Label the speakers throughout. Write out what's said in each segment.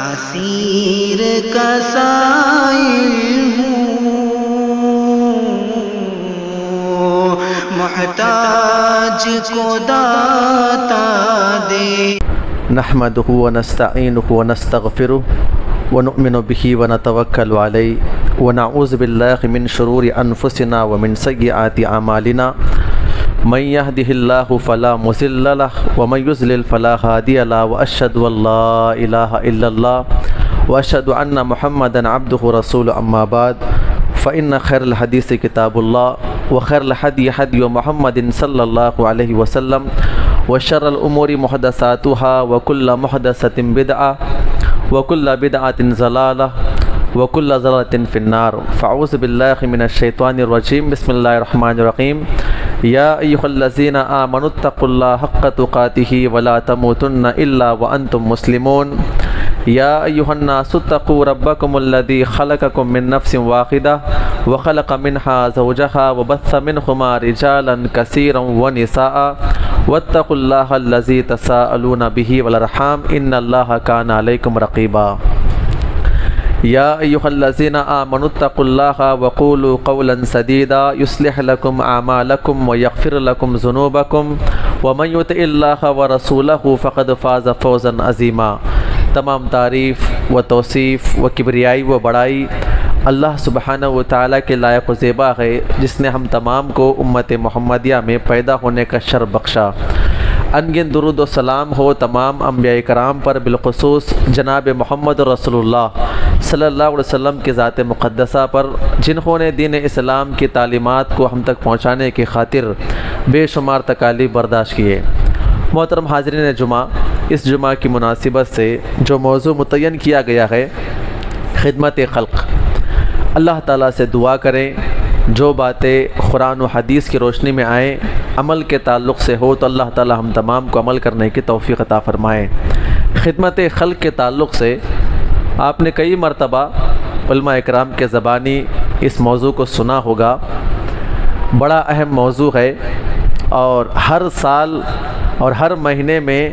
Speaker 1: اسیر کا سائل ہوں، محتاج کو داتا دے۔
Speaker 2: نحمده ونستعینه ونستغفره ونؤمن به ونتوکل علیہ ونعوذ باللہ من شرور انفسنا ومن سیئات اعمالنا، من يهده الله فلا مضل له ومن يضلل فلا هادي له، واشهد ان لا اله الا الله واشهد ان محمدا عبده ورسوله، اما بعد فان خير الحديث كتاب الله وخير الهدي هدي محمد صلى الله عليه وسلم وشر الامور محدثاتها وكل محدثة بدعة وكل بدعة ضلالة وكل ضلالة في النار، فاعوذ بالله من الشيطان الرجيم، بسم الله الرحمن الرحيم، يا أيها الذين آمنوا اتقوا الله حق تقاته ولا تموتن إلا وأنتم مسلمون، يا أيها الناس اتقوا ربكم الذي خلقكم من نفس واحدة وخلق منها زوجها وبث منهما رجالا كثيرا ونساء واتقوا الله الذي تساءلون به والأرحام إن الله كان عليكم رقيبا، يا أيها الذين آمنوا اتقوا الله وقولوا قولا سديدا يصلح لكم أعمالكم ويغفر لكم ذنوبكم ومن يطع الله ورسوله فقد فاز فوزا عظيما۔ تمام تعریف و توصیف و کبریائی و بڑائی اللہ سبحانہ و تعالیٰ کے لائق و زیبا ہے، جس نے ہم تمام کو امت محمدیہ میں پیدا ہونے کا شرف بخشا۔ انگن درود و سلام ہو تمام انبیاء کرام پر، بالخصوص جناب محمد رسول اللہ صلی اللہ علیہ وسلم کی ذات مقدسہ پر، جنہوں نے دین اسلام کی تعلیمات کو ہم تک پہنچانے کی خاطر بے شمار تکالیف برداشت کیے۔ محترم حاضرین جمعہ، اس جمعہ کی مناسبت سے جو موضوع متعین کیا گیا ہے خدمت خلق، اللہ تعالیٰ سے دعا کریں جو باتیں قرآن و حدیث کی روشنی میں آئیں، عمل کے تعلق سے ہو تو اللہ تعالیٰ ہم تمام کو عمل کرنے کی توفیق عطا فرمائیں۔ خدمت خلق کے تعلق سے آپ نے کئی مرتبہ علماء اکرام کے زبانی اس موضوع کو سنا ہوگا، بڑا اہم موضوع ہے، اور ہر سال اور ہر مہینے میں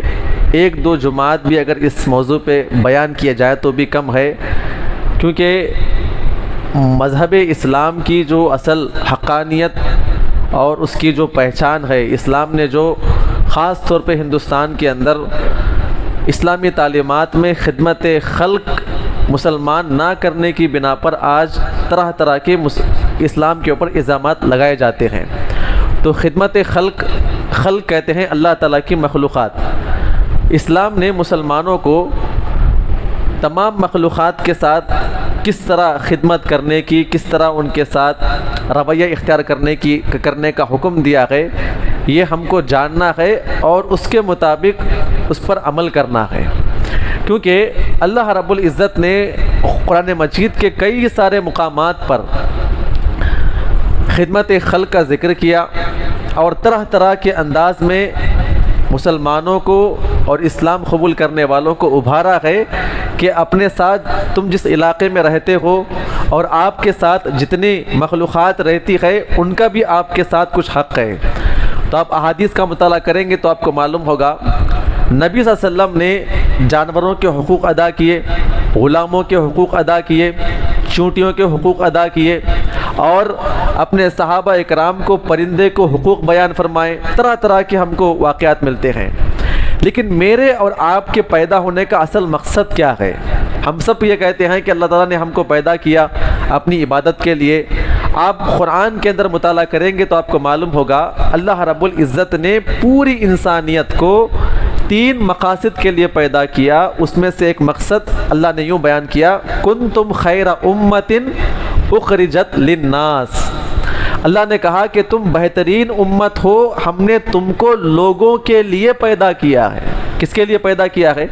Speaker 2: ایک دو جمعات بھی اگر اس موضوع پہ بیان کیا جائے تو بھی کم ہے، کیونکہ مذہب اسلام کی جو اصل حقانیت اور اس کی جو پہچان ہے، اسلام نے جو خاص طور پہ ہندوستان کے اندر اسلامی تعلیمات میں خدمت خلق مسلمان نہ کرنے کی بنا پر آج طرح طرح کے اسلام کے اوپر الزامات لگائے جاتے ہیں۔ تو خدمت خلق کہتے ہیں اللہ تعالیٰ کی مخلوقات۔ اسلام نے مسلمانوں کو تمام مخلوقات کے ساتھ کس طرح خدمت کرنے کی، کس طرح ان کے ساتھ رویہ اختیار کرنے کا حکم دیا ہے، یہ ہم کو جاننا ہے اور اس کے مطابق اس پر عمل کرنا ہے، کیونکہ اللہ رب العزت نے قرآن مجید کے کئی سارے مقامات پر خدمت خلق کا ذکر کیا اور طرح طرح کے انداز میں مسلمانوں کو اور اسلام قبول کرنے والوں کو ابھارا ہے کہ اپنے ساتھ تم جس علاقے میں رہتے ہو اور آپ کے ساتھ جتنی مخلوقات رہتی ہے ان کا بھی آپ کے ساتھ کچھ حق ہے۔ تو آپ احادیث کا مطالعہ کریں گے تو آپ کو معلوم ہوگا نبی صلی اللہ علیہ وسلم نے جانوروں کے حقوق ادا کیے، غلاموں کے حقوق ادا کیے، چونٹیوں کے حقوق ادا کیے، اور اپنے صحابہ اکرام کو پرندے کو حقوق بیان فرمائے۔ طرح طرح کے ہم کو واقعات ملتے ہیں، لیکن میرے اور آپ کے پیدا ہونے کا اصل مقصد کیا ہے؟ ہم سب یہ کہتے ہیں کہ اللہ تعالیٰ نے ہم کو پیدا کیا اپنی عبادت کے لیے۔ آپ قرآن کے اندر مطالعہ کریں گے تو آپ کو معلوم ہوگا اللہ رب العزت نے پوری انسانیت کو 3 مقاصد کے لیے پیدا کیا۔ اس میں سے ایک مقصد اللہ نے یوں بیان کیا، کنتم خیر امت اخرجت للناس۔ اللہ نے کہا کہ تم بہترین امت ہو، ہم نے تم کو لوگوں کے لیے پیدا کیا ہے۔ کس کے لیے پیدا کیا ہے؟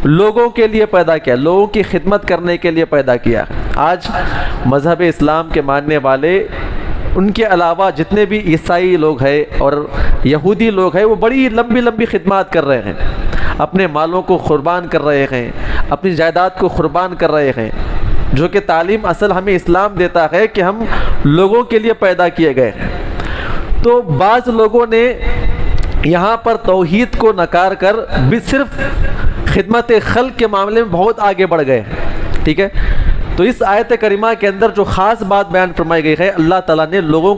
Speaker 2: لوگوں کے لیے پیدا کیا، لوگوں کی خدمت کرنے کے لیے پیدا کیا۔ آج مذہب اسلام کے ماننے والے، ان کے علاوہ جتنے بھی عیسائی لوگ ہیں اور یہودی لوگ ہیں، وہ بڑی لمبی لمبی خدمات کر رہے ہیں، اپنے مالوں کو قربان کر رہے ہیں، اپنی جائیداد کو قربان کر رہے ہیں، جو کہ تعلیم اصل ہمیں اسلام دیتا ہے کہ ہم لوگوں کے لیے پیدا کیے گئے ہیں۔ تو بعض لوگوں نے یہاں پر توحید کو نکار کر بھی صرف خدمت خلق کے معاملے میں بہت آگے بڑھ گئے ہیں. ٹھیک ہے. تو اس آیت کریمہ کے اندر جو خاص بات بیان فرمائی گئی ہے، اللہ تعالیٰ نے لوگوں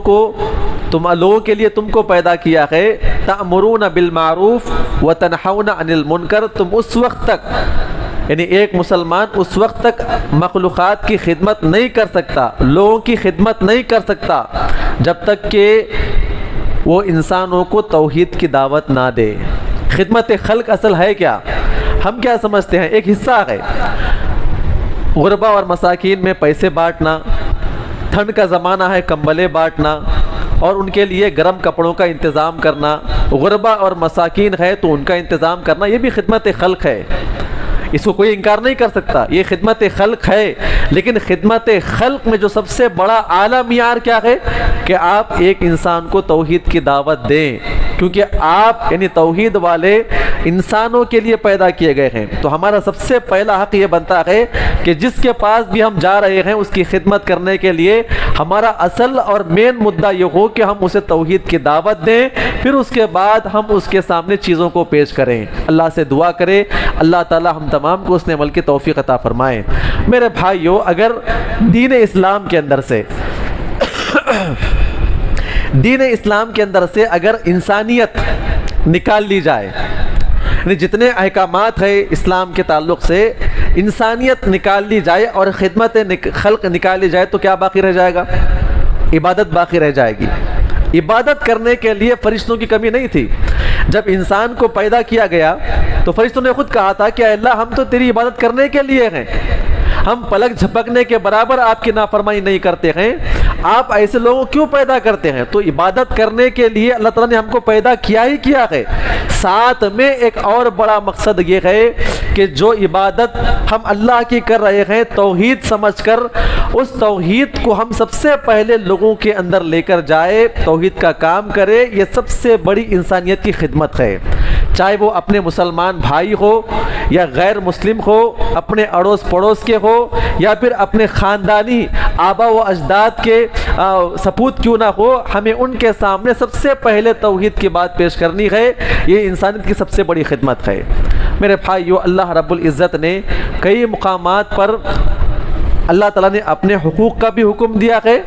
Speaker 2: کے لیے تم کو پیدا کیا ہے، تأمرون بالمعروف وتنہون عن المنکر. تم اس وقت تک، یعنی ایک مسلمان اس وقت تک مخلوقات کی خدمت نہیں کر سکتا، لوگوں کی خدمت نہیں کر سکتا جب تک کہ وہ انسانوں کو توحید کی دعوت نہ دے. خدمت خلق اصل ہے کیا؟ ہم کیا سمجھتے ہیں؟ ایک حصہ ہے غربا اور مساکین میں پیسے بانٹنا، ٹھنڈ کا زمانہ ہے کمبلے بانٹنا اور ان کے لیے گرم کپڑوں کا انتظام کرنا. غربا اور مساکین ہے تو ان کا انتظام کرنا، یہ بھی خدمت خلق ہے، اس کو کوئی انکار نہیں کر سکتا، یہ خدمت خلق ہے. لیکن خدمت خلق میں جو سب سے بڑا اعلیٰ معیار کیا ہے کہ آپ ایک انسان کو توحید کی دعوت دیں، کیونکہ آپ یعنی توحید والے انسانوں کے لیے پیدا کیے گئے ہیں. تو ہمارا سب سے پہلا حق یہ بنتا ہے کہ جس کے پاس بھی ہم جا رہے ہیں اس کی خدمت کرنے کے لیے ہمارا اصل اور مین مدعا یہ ہو کہ ہم اسے توحید کی دعوت دیں، پھر اس کے بعد ہم اس کے سامنے چیزوں کو پیش کریں. اللہ سے دعا کریں اللہ تعالی ہم تمام کو اس نے عمل کی توفیق عطا فرمائے. میرے بھائیو، اگر دین اسلام کے اندر سے اگر انسانیت نکال لی جائے، یعنی جتنے احکامات ہیں اسلام کے تعلق سے انسانیت نکال لی جائے اور خدمت خلق نکال لی جائے تو کیا باقی رہ جائے گا؟ عبادت باقی رہ جائے گی. عبادت کرنے کے لیے فرشتوں کی کمی نہیں تھی. جب انسان کو پیدا کیا گیا تو فرشتوں نے خود کہا تھا کہ اے اللہ ہم تو تیری عبادت کرنے کے لیے ہیں، ہم پلک جھپکنے کے برابر آپ کی نافرمانی نہیں کرتے ہیں، آپ ایسے لوگوں کیوں پیدا کرتے ہیں؟ تو عبادت کرنے کے لیے اللہ تعالیٰ نے ہم کو پیدا کیا ہی کیا ہے. ساتھ میں ایک اور بڑا مقصد یہ ہے کہ جو عبادت ہم اللہ کی کر رہے ہیں توحید سمجھ کر، اس توحید کو ہم سب سے پہلے لوگوں کے اندر لے کر جائے، توحید کا کام کرے. یہ سب سے بڑی انسانیت کی خدمت ہے، چاہے وہ اپنے مسلمان بھائی ہو یا غیر مسلم ہو، اپنے اڑوس پڑوس کے ہو یا پھر اپنے خاندانی آبا و اجداد کے سپوت کیوں نہ ہو، ہمیں ان کے سامنے سب سے پہلے توحید کی بات پیش کرنی ہے. یہ انسانیت کی سب سے بڑی خدمت ہے. میرے بھائیو، اللہ رب العزت نے کئی مقامات پر اللہ تعالیٰ نے اپنے حقوق کا بھی حکم دیا ہے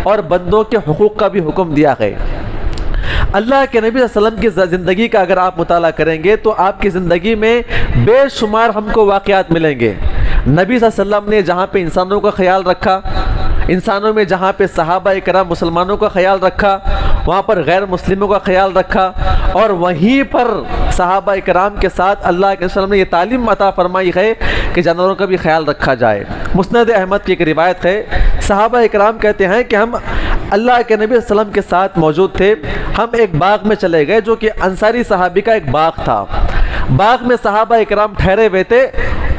Speaker 2: اور بندوں کے حقوق کا بھی حکم دیا ہے. اللہ کے نبی صلی اللہ علیہ وسلم کی زندگی کا اگر آپ مطالعہ کریں گے تو آپ کی زندگی میں بے شمار ہم کو واقعات ملیں گے. نبی صلی اللہ علیہ وسلم نے جہاں پہ انسانوں کا خیال رکھا، انسانوں میں جہاں پہ صحابہ کرام مسلمانوں کا خیال رکھا، وہاں پر غیر مسلموں کا خیال رکھا، اور وہیں پر صحابہ کرام کے ساتھ اللہ کے وسلم نے یہ تعلیم عطا فرمائی ہے کہ جانوروں کا بھی خیال رکھا جائے. مسند احمد کی ایک روایت ہے، صحابہ کرام کہتے ہیں کہ ہم اللہ کے نبی صلی اللہ علیہ وسلم کے ساتھ موجود تھے. ہم ایک باغ میں چلے گئے جو کہ انصاری صحابی کا ایک باغ تھا. باغ میں صحابہ اکرام ٹھہرے ہوئے تھے.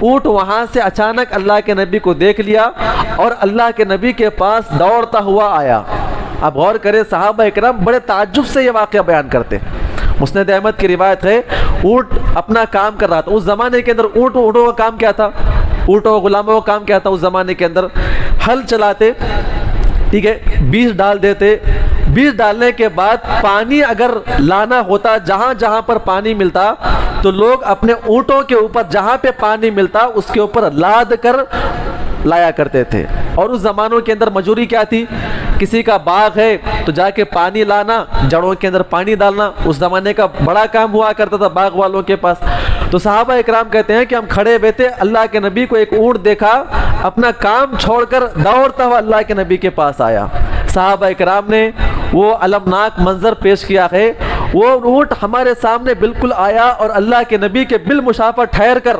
Speaker 2: اونٹ وہاں سے اچانک اللہ کے نبی کو دیکھ لیا اور اللہ کے نبی کے پاس دوڑتا ہوا آیا. اب غور کریں، صحابہ اکرام بڑے تعجب سے یہ واقعہ بیان کرتے ہیں. مسند احمد کی روایت ہے، اونٹ اپنا کام کر رہا تھا. اس زمانے کے اندر اونٹوں کا کام کیا تھا؟ اونٹوں غلاموں کا کام کیا تھا اس زمانے کے اندر؟ ہل چلاتے، ٹھیک ہے، بیج ڈال دیتے. بیج ڈالنے کے بعد پانی اگر لانا ہوتا، جہاں جہاں پر پانی ملتا تو لوگ اپنے اونٹوں کے اوپر جہاں پہ پانی ملتا اس کے اوپر لاد کر لایا کرتے تھے. اور اس زمانوں کے اندر مجوری کیا تھی؟ کسی کا باغ ہے تو جا کے پانی لانا، جڑوں کے اندر پانی ڈالنا اس زمانے کا بڑا کام ہوا کرتا تھا باغ والوں کے پاس. تو صحابہ اکرام کہتے ہیں کہ ہم کھڑے ہوئے تھے، اللہ کے نبی کو ایک اونٹ دیکھا، اپنا کام چھوڑ کر دوڑتا ہوا اللہ کے نبی کے پاس آیا. صحابہ اکرام نے وہ المناک منظر پیش کیا ہے. وہ اونٹ ہمارے سامنے بالکل آیا اور اللہ کے نبی کے بالمشافہ ٹھہر کر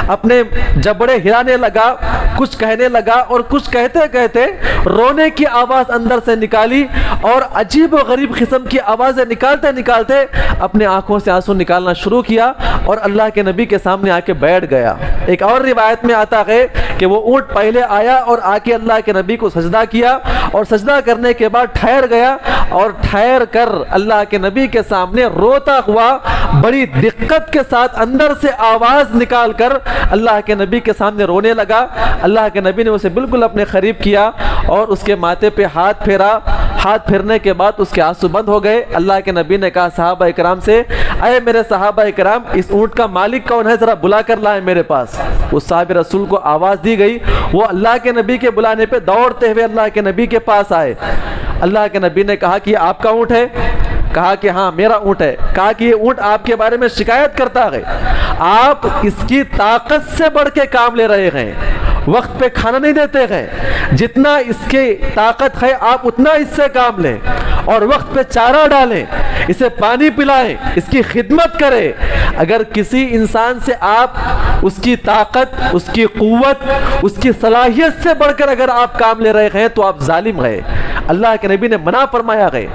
Speaker 2: اپنے جبڑے ہلانے لگا، کچھ کہنے لگا اور کچھ کہتے کہتے رونے کی آواز اندر سے نکالی اور عجیب و غریب قسم کی آوازیں نکالتے نکالتے اپنے آنکھوں سے آنسو نکالنا شروع کیا اور اللہ کے نبی کے سامنے آ کے بیٹھ گیا. ایک اور روایت میں آتا ہے کہ وہ اونٹ پہلے آیا اور آ کے اللہ کے نبی کو سجدہ کیا اور سجدہ کرنے کے بعد ٹھہر گیا اور ٹھہر کر اللہ کے نبی کے سامنے روتا ہوا بڑی دقت کے ساتھ اندر سے آواز نکال کر اللہ کے نبی کے سامنے رونے لگا. اللہ کے نبی نے اسے بالکل اپنے قریب کیا اور اس کے ماتھے پہ ہاتھ پھیرا. ہاتھ پھرنے کے بعد اس کے آنسو بند ہو گئے۔ اللہ کے نبی نے کہا صحابہ اکرام سے، اے میرے صحابہ اکرام، اس اونٹ کا مالک کون ہے، ذرا بلا کر لائیں میرے پاس۔ اس صحابی رسول کو آواز دی گئی، وہ اللہ کے نبی کے بلانے پہ دوڑتے ہوئے اللہ کے نبی کے پاس آئے۔ اللہ کے نبی نے کہا کہ یہ آپ کا اونٹ ہے؟ کہا کہ ہاں میرا اونٹ ہے۔ کہا کہ یہ اونٹ آپ کے بارے میں شکایت کرتا ہے، آپ اس کی طاقت سے بڑھ کے کام لے رہے ہیں، وقت پہ کھانا نہیں دیتے ہیں، جتنا اس کی طاقت ہے آپ اتنا اس سے کام لیں اور وقت پہ چارہ ڈالیں، اسے پانی پلائیں، اس کی خدمت کریں۔ اگر کسی انسان سے آپ اس کی طاقت، اس کی قوت، اس کی صلاحیت سے بڑھ کر اگر آپ کام لے رہے ہیں تو آپ ظالم ہیں۔ اللہ کے نبی نے منع فرمایا ہے۔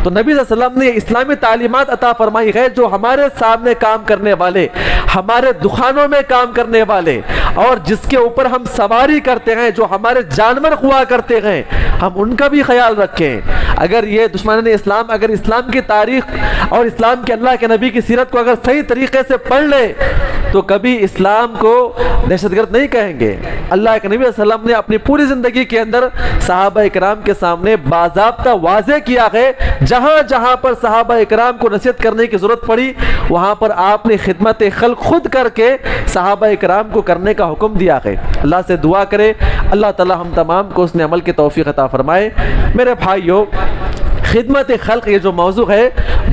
Speaker 2: تو نبی صلی اللہ علیہ وسلم نے اسلامی تعلیمات عطا فرمائی ہے، جو ہمارے سامنے کام کرنے والے، ہمارے دکانوں میں کام کرنے والے، اور جس کے اوپر ہم سواری کرتے ہیں، جو ہمارے جانور ہوا کرتے ہیں، ہم ان کا بھی خیال رکھیں۔ اگر یہ دشمنان اسلام اگر اسلام کی تاریخ اور اسلام کے اللہ کے نبی کی سیرت کو اگر صحیح طریقے سے پڑھ لے تو کبھی اسلام کو دہشت گرد نہیں کہیں گے۔ اللہ کے نبی صلی اللہ علیہ وسلم نے اپنی پوری زندگی کے اندر صحابہ اکرام کے سامنے باضابطہ واضح کیا ہے، جہاں جہاں پر صحابہ اکرام کو نصیحت کرنے کی ضرورت پڑی وہاں پر آپ نے خدمت خلق خود کر کے صحابہ اکرام کو کرنے کا حکم دیا ہے۔ اللہ سے دعا کرے اللہ تعالی ہم تمام کو اس نے عمل کی توفیق عطا فرمائے۔ میرے بھائیو، خدمت خلق یہ جو موضوع ہے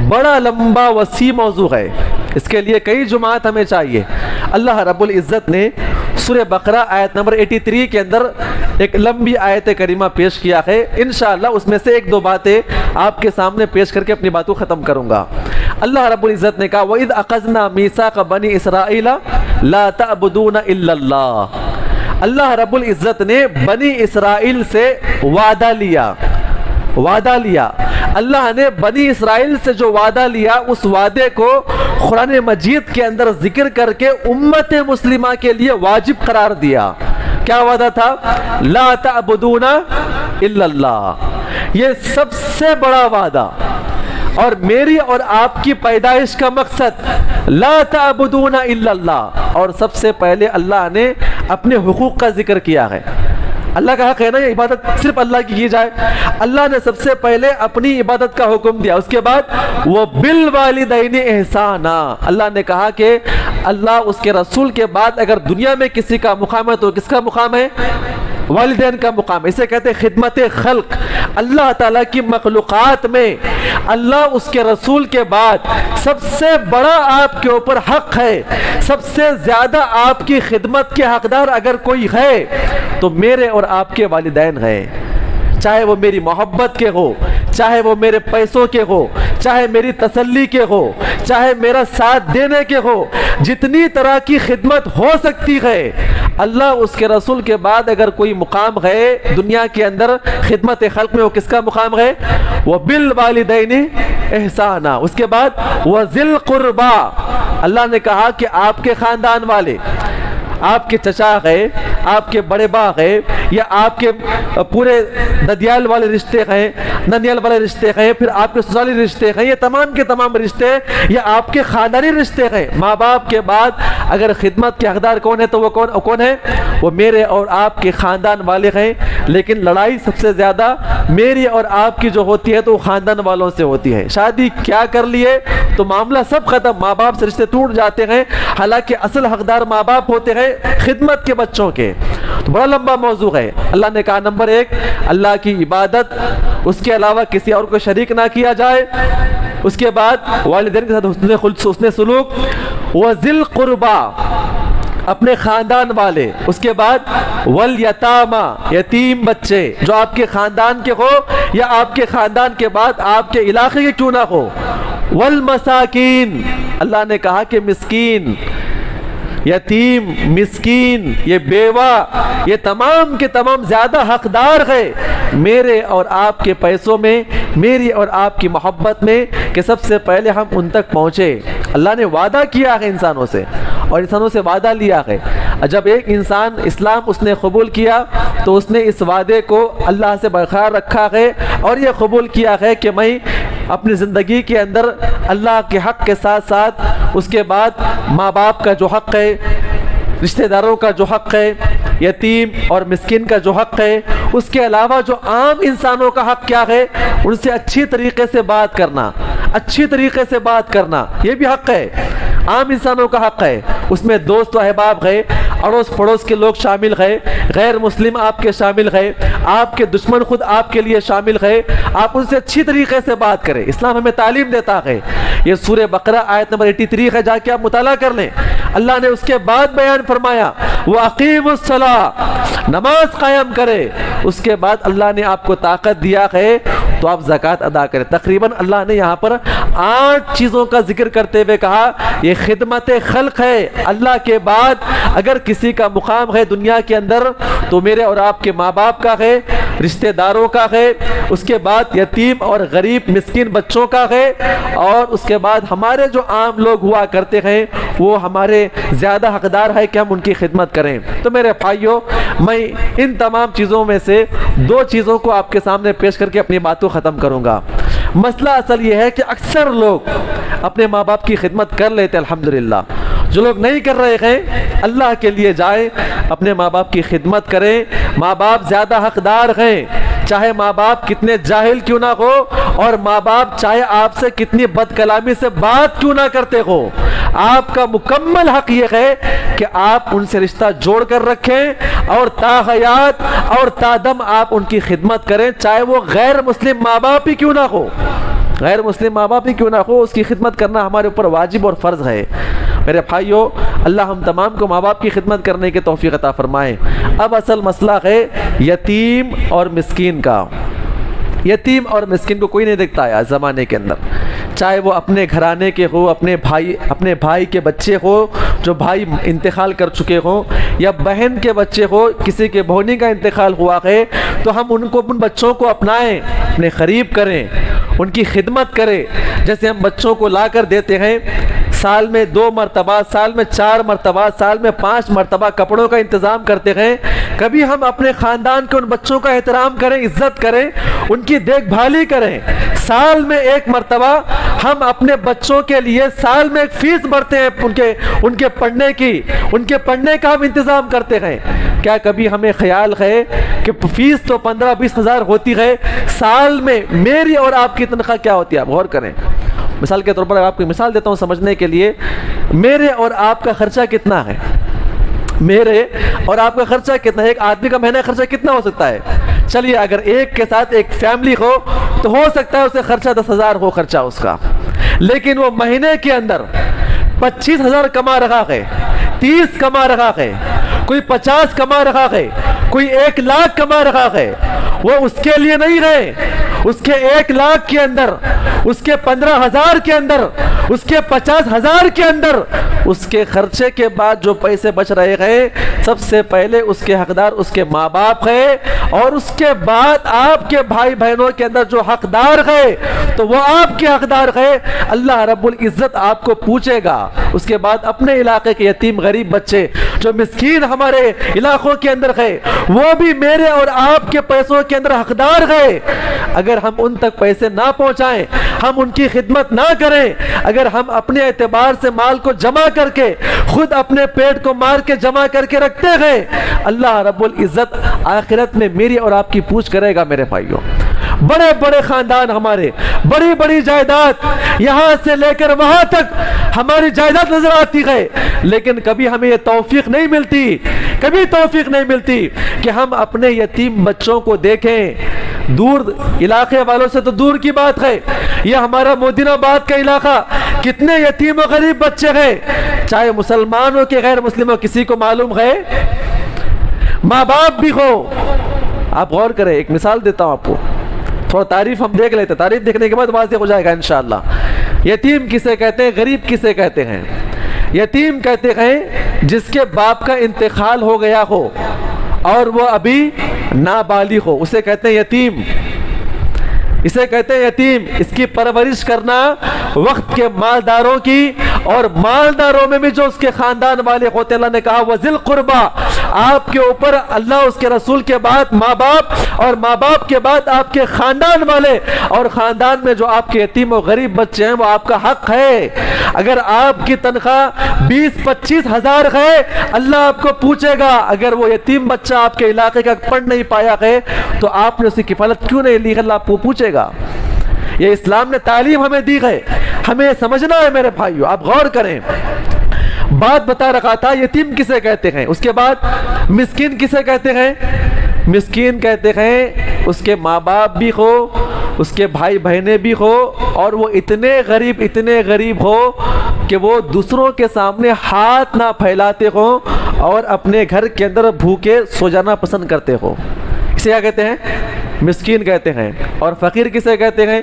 Speaker 2: بڑا لمبا وسیع موضوع ہے، اس کے لیے کئی جماعت ہمیں چاہیے۔ اللہ رب العزت نے سورہ بقرہ آیت نمبر 83 کے اندر ایک لمبی آیت کریمہ پیش کیا ہے، انشاءاللہ اس میں سے ایک دو باتیں آپ کے سامنے پیش کر کے اپنی باتوں ختم کروں گا۔ اللہ رب العزت نے کہا وَإِذْ أَخَذْنَا مِيثَاقَ بَنِي إِسْرَائِيلَ لَا تَعْبُدُونَ إِلَّا اللَّهَ۔ اللہ رب العزت نے بنی اسرائیل سے وعدہ لیا۔ اللہ نے بنی اسرائیل سے جو وعدہ لیا اس وعدے کو قرآن مجید کے اندر ذکر کر کے امت مسلمہ کے لیے واجب قرار دیا۔ کیا وعدہ تھا؟ لا تعبدون الا اللہ۔ یہ سب سے بڑا وعدہ اور میری اور آپ کی پیدائش کا مقصد لا تعبدون الا اللہ، اور سب سے پہلے اللہ نے اپنے حقوق کا ذکر کیا ہے۔ اللہ کا حق ہے نا یہ عبادت صرف اللہ کی جائے۔ اللہ نے سب سے پہلے اپنی عبادت کا حکم دیا، اس کے بعد وَبِالْوَالِدَيْنِ إِحْسَانًا، اللہ نے کہا کہ اللہ اس کے رسول کے بعد اگر دنیا میں کسی کا مقام ہے تو کس کا مقام ہے؟ والدین کا مقام۔ اسے کہتے ہیں خدمت خلق۔ اللہ تعالیٰ کی مخلوقات میں اللہ اس کے رسول کے بعد سب سے بڑا آپ کے اوپر حق ہے، سب سے زیادہ آپ کی خدمت کے حقدار اگر کوئی ہے تو میرے اور آپ کے والدین ہیں، چاہے وہ میری محبت کے ہو، چاہے وہ میرے پیسوں کے ہو، چاہے میری تسلی کے ہو، چاہے میرا ساتھ دینے کے ہو، جتنی طرح کی خدمت ہو سکتی ہے اللہ اس کے رسول کے بعد اگر کوئی مقام ہے دنیا کے اندر خدمت خلق میں، وہ کس کا مقام ہے؟ وَبِالْوَالِدَيْنِ إِحْسَانًا۔ اس کے بعد وَذِي الْقُرْبَى، اللہ نے کہا کہ آپ کے خاندان والے، آپ کے چچا ہے، آپ کے بڑے باپ ہے، یا آپ کے پورے ددیال والے رشتے ہیں، ننیال والے رشتے ہیں، پھر آپ کے سسرالی رشتے ہیں، یہ تمام کے تمام رشتے یا آپ کے خاندانی رشتے ہیں۔ ماں باپ کے بعد اگر خدمت کے حقدار کون ہے تو وہ کون ہے؟ وہ میرے اور آپ کے خاندان والے ہیں۔ لیکن لڑائی سب سے زیادہ میری اور آپ کی جو ہوتی ہے تو وہ خاندان والوں سے ہوتی ہے۔ شادی کیا کر لیے تو معاملہ سب ختم، ماں باپ سے رشتے ٹوٹ جاتے ہیں، حالانکہ اصل حقدار ماں باپ ہوتے ہیں خدمت کے بچوں کے۔ تو بڑا لمبا موضوع ہے۔ اللہ نے کہا نمبر 1 اللہ کی عبادت، اس کے علاوہ کسی اور کو شریک نہ کیا جائے۔ اس کے بعد والدین کے ساتھ حسن سلوک، وَذِي الْقُرْبَى، اپنے خاندان والے۔ اس کے بعد وَالْيَتَامَى، یتیم بچے جو آپ کے خاندان کے ہو یا آپ کے خاندان کے بعد آپ کے علاقے کے کیوں نہ ہو۔ وَالْمَسَاكِينَ، اللہ نے کہا کہ مسکین، یتیم، مسکین، یہ بیوہ، یہ تمام کے تمام زیادہ حقدار ہے میرے اور آپ کے پیسوں میں، میری اور آپ کی محبت میں، کہ سب سے پہلے ہم ان تک پہنچے۔ اللہ نے وعدہ کیا ہے انسانوں سے اور انسانوں سے وعدہ لیا ہے۔ جب ایک انسان اسلام اس نے قبول کیا تو اس نے اس وعدے کو اللہ سے برقرار رکھا ہے اور یہ قبول کیا ہے کہ میں اپنی زندگی کے اندر اللہ کے حق کے ساتھ ساتھ اس کے بعد ماں باپ کا جو حق ہے، رشتہ داروں کا جو حق ہے، یتیم اور مسکین کا جو حق ہے، اس کے علاوہ جو عام انسانوں کا حق کیا ہے؟ ان سے اچھی طریقے سے بات کرنا، اچھی طریقے سے بات کرنا، یہ بھی حق ہے، عام انسانوں کا حق ہے۔ اس میں دوست و احباب ہے، اڑوس پڑوس کے لوگ شامل ہے، غیر مسلم آپ کے شامل ہے، آپ کے دشمن خود آپ کے لیے شامل ہے، آپ ان سے اچھی طریقے سے بات کریں۔ اسلام ہمیں تعلیم دیتا ہے، یہ سورہ بقرہ آیت نمبر 83 ہے، جا کے آپ مطالعہ کر لیں۔ اللہ نے اس کے بعد بیان فرمایا وَأَقِيمُوا الصَّلَاةَ، نماز قائم کرے۔ اس کے بعد اللہ نے آپ کو طاقت دیا ہے تو آپ زکوٰۃ ادا کریں۔ تقریباً اللہ نے یہاں پر 8 چیزوں کا ذکر کرتے ہوئے کہا یہ خدمت خلق ہے۔ اللہ کے بعد اگر کسی کا مقام ہے دنیا کے اندر تو میرے اور آپ کے ماں باپ کا ہے، رشتہ داروں کا ہے، اس کے بعد یتیم اور غریب مسکین بچوں کا ہے، اور اس کے بعد ہمارے جو عام لوگ ہوا کرتے ہیں وہ ہمارے زیادہ حقدار ہے کہ ہم ان کی خدمت کریں۔ تو میرے بھائیوں، میں ان تمام چیزوں میں سے 2 چیزوں کو آپ کے سامنے پیش کر کے اپنی باتوں ختم کروں گا۔ مسئلہ اصل یہ ہے کہ اکثر لوگ اپنے ماں باپ کی خدمت کر لیتے الحمدللہ، جو لوگ نہیں کر رہے ہیں اللہ کے لیے جائیں، اپنے ماں باپ کی خدمت کریں۔ ماں باپ زیادہ حقدار ہیں، چاہے ماں باپ کتنے جاہل کیوں نہ ہو، اور ماں باپ چاہے آپ سے کتنی بد کلامی سے بات کیوں نہ کرتے ہو، آپ کا مکمل حق یہ ہے کہ آپ ان سے رشتہ جوڑ کر رکھیں اور تا حیات اور تا دم آپ ان کی خدمت کریں، چاہے وہ غیر مسلم ماں باپ ہی کیوں نہ ہو، غیر مسلم ماں باپ ہی کیوں نہ ہو، اس کی خدمت کرنا ہمارے اوپر واجب اور فرض ہے۔ میرے بھائیوں، اللہ ہم تمام کو ماں باپ کی خدمت کرنے کی توفیق عطا فرمائے۔ اب اصل مسئلہ ہے یتیم اور مسکین کا۔ یتیم اور مسکین کو کوئی نہیں دیکھتا ہے آج زمانے کے اندر، چاہے وہ اپنے گھرانے کے ہو، اپنے بھائی کے بچے ہو جو بھائی انتقال کر چکے ہوں، یا بہن کے بچے ہو، کسی کے بہنی کا انتقال ہوا ہے، تو ہم ان بچوں کو اپنائیں، اپنے قریب کریں، ان کی خدمت کریں۔ جیسے ہم بچوں کو لا کر دیتے ہیں، سال میں 2 مرتبہ، سال میں 4 مرتبہ، سال میں 5 مرتبہ کپڑوں کا انتظام کرتے ہیں، کبھی ہم اپنے خاندان کے ان بچوں کا احترام کریں، عزت کریں، ان کی دیکھ بھالی کریں۔ سال میں 1 مرتبہ ہم اپنے بچوں کے لیے سال میں ایک فیس بھرتے ہیں، ان کے پڑھنے کا ہم انتظام کرتے ہیں۔ کیا کبھی ہمیں خیال ہے کہ فیس تو 15-20 ہزار ہوتی ہے، سال میں میری اور آپ کی تنخواہ کیا ہوتی ہے؟ آپ غور کریں۔ مثال کے طور پر آپ کو مثال دیتا ہوں سمجھنے کے لیے، میرے اور آپ کا خرچہ کتنا ہے؟ میرے اور آپ کا خرچہ کتنا ہے؟ ایک آدمی کا مہینہ خرچہ کتنا ہو سکتا ہے؟ چلیے اگر ایک کے ساتھ ایک فیملی ہو تو ہو سکتا ہے اسے خرچہ 10,000 ہو خرچہ اس کا، لیکن وہ مہینے کے اندر 25,000 کما رہا ہے، 30 کما رہا ہے، کوئی 50 کما رہا ہے، کوئی 1 لاکھ کما رہا ہے۔ وہ اس کے لیے نہیں ہے، اس کے 1 لاکھ کے اندر، اس کے 15,000 کے اندر، اس کے 50,000 کے اندر، اس کے خرچے کے بعد جو پیسے بچ رہے ہیں، سب سے پہلے اس کے حقدار اس کے ماں باپ ہے، اور اس کے بعد آپ کے بھائی بہنوں کے اندر جو حقدار ہے تو وہ آپ کے حقدار ہے۔ اللہ رب العزت آپ کو پوچھے گا۔ اس کے بعد اپنے علاقے کے یتیم غریب بچے جو مسکین ہمارے علاقوں کے اندر ہے، وہ بھی میرے اور آپ کے پیسوں کے اندر حقدار ہے۔ اگر ہم ان تک پیسے نہ پہنچائیں، ہم ان کی خدمت نہ کریں، اگر ہم اپنے اعتبار سے مال کو جمع کر کے خود اپنے پیٹ کو مار کے جمع کر کے رکھتے ہیں، اللہ رب العزت آخرت میں میری اور آپ کی پوچھ کرے گا۔ میرے بھائیوں، بڑے بڑے خاندان ہمارے، بڑی بڑی جائیداد، یہاں سے لے کر وہاں تک ہماری جائیداد نظر آتی ہے، لیکن کبھی ہمیں یہ توفیق نہیں ملتی، کبھی توفیق نہیں ملتی کہ ہم اپنے یتیم بچوں کو دیکھیں۔ دور علاقے والوں سے تو دور کی بات ہے، یہ ہمارا مودین آباد کا علاقہ کتنے یتیم و غریب بچے ہیں، چاہے مسلمان ہو کہ غیر مسلم ہو، کسی کو معلوم ہے؟ ماں باپ بھی ہو۔ آپ غور کریں، ایک مثال دیتا ہوں آپ کو، تھوڑا تعریف ہم دیکھ لیتے، تعریف دیکھنے کے بعد واضح ہو جائے گا انشاءاللہ۔ یتیم کسے کہتے ہیں؟ غریب کسے کہتے ہیں؟ یتیم کہتے ہیں جس کے باپ کا انتقال ہو گیا ہو اور وہ ابھی نابالغ ہو، اسے کہتے ہیں یتیم، اسے کہتے ہیں یتیم۔ اس کی پرورش کرنا وقت کے مالداروں کی اور مالداروں میں بھی جو اس کے خاندان والے ہوتے ہیں، اللہ نے کہا وذل قربا، آپ کے اوپر اللہ اس کے رسول کے بعد ماں باپ، اور ماں باپ کے بعد آپ کے خاندان والے، اور خاندان میں جو آپ کے یتیم و غریب بچے ہیں وہ آپ کا حق ہے۔ اگر آپ کی تنخواہ 20-25 ہزار ہے، اللہ آپ کو پوچھے گا اگر وہ یتیم بچہ آپ کے علاقے کا پڑھ نہیں پایا ہے تو آپ نے اس کی کفالت کیوں نہیں لی، اللہ آپ کو پوچھے گا۔ یہ اسلام نے تعلیم ہمیں دی ہے، ہمیں سمجھنا ہے میرے بھائیو، آپ غور کریں۔ بات بتا رکھا تھا یتیم کسے کہتے ہیں، اس کے بعد مسکین کسے کہتے ہیں؟ مسکین کہتے ہیں اس کے ماں باپ بھی ہو، اس کے بھائی بہنیں بھی ہو، اور وہ اتنے غریب ہو کہ وہ دوسروں کے سامنے ہاتھ نہ پھیلاتے ہو اور اپنے گھر کے اندر بھوکے سو جانا پسند کرتے ہو، اسے کیا کہتے ہیں؟ مسکین کہتے ہیں۔ اور فقیر کسے کہتے ہیں؟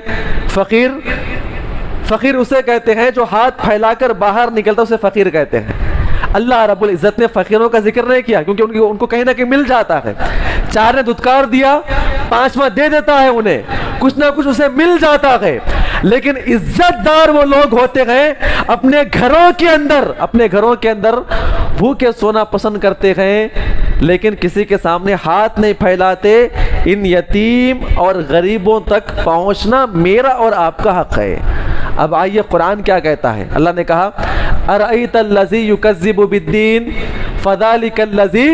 Speaker 2: فقیر اسے کہتے ہیں جو ہاتھ پھیلا کر باہر نکلتا، اسے فقیر کہتے ہیں۔ اللہ رب العزت نے فقیروں کا ذکر نہیں کیا کیونکہ ان کو کہیں نہ کہیں مل جاتا ہے، 4 نے دھتکار دیا 5واں دے دیتا ہے، انہیں کچھ نہ کچھ اسے مل جاتا ہے، لیکن عزت دار وہ لوگ ہوتے ہیں اپنے گھروں کے اندر بھوکے سونا پسند کرتے ہیں لیکن کسی کے سامنے ہاتھ نہیں پھیلاتے۔ ان یتیم اور غریبوں تک پہنچنا میرا اور آپ کا حق ہے۔ اب آئیے قرآن کیا کہتا ہے، اللہ نے کہا ارأیت الذی یکذب بالدین فذلک الذی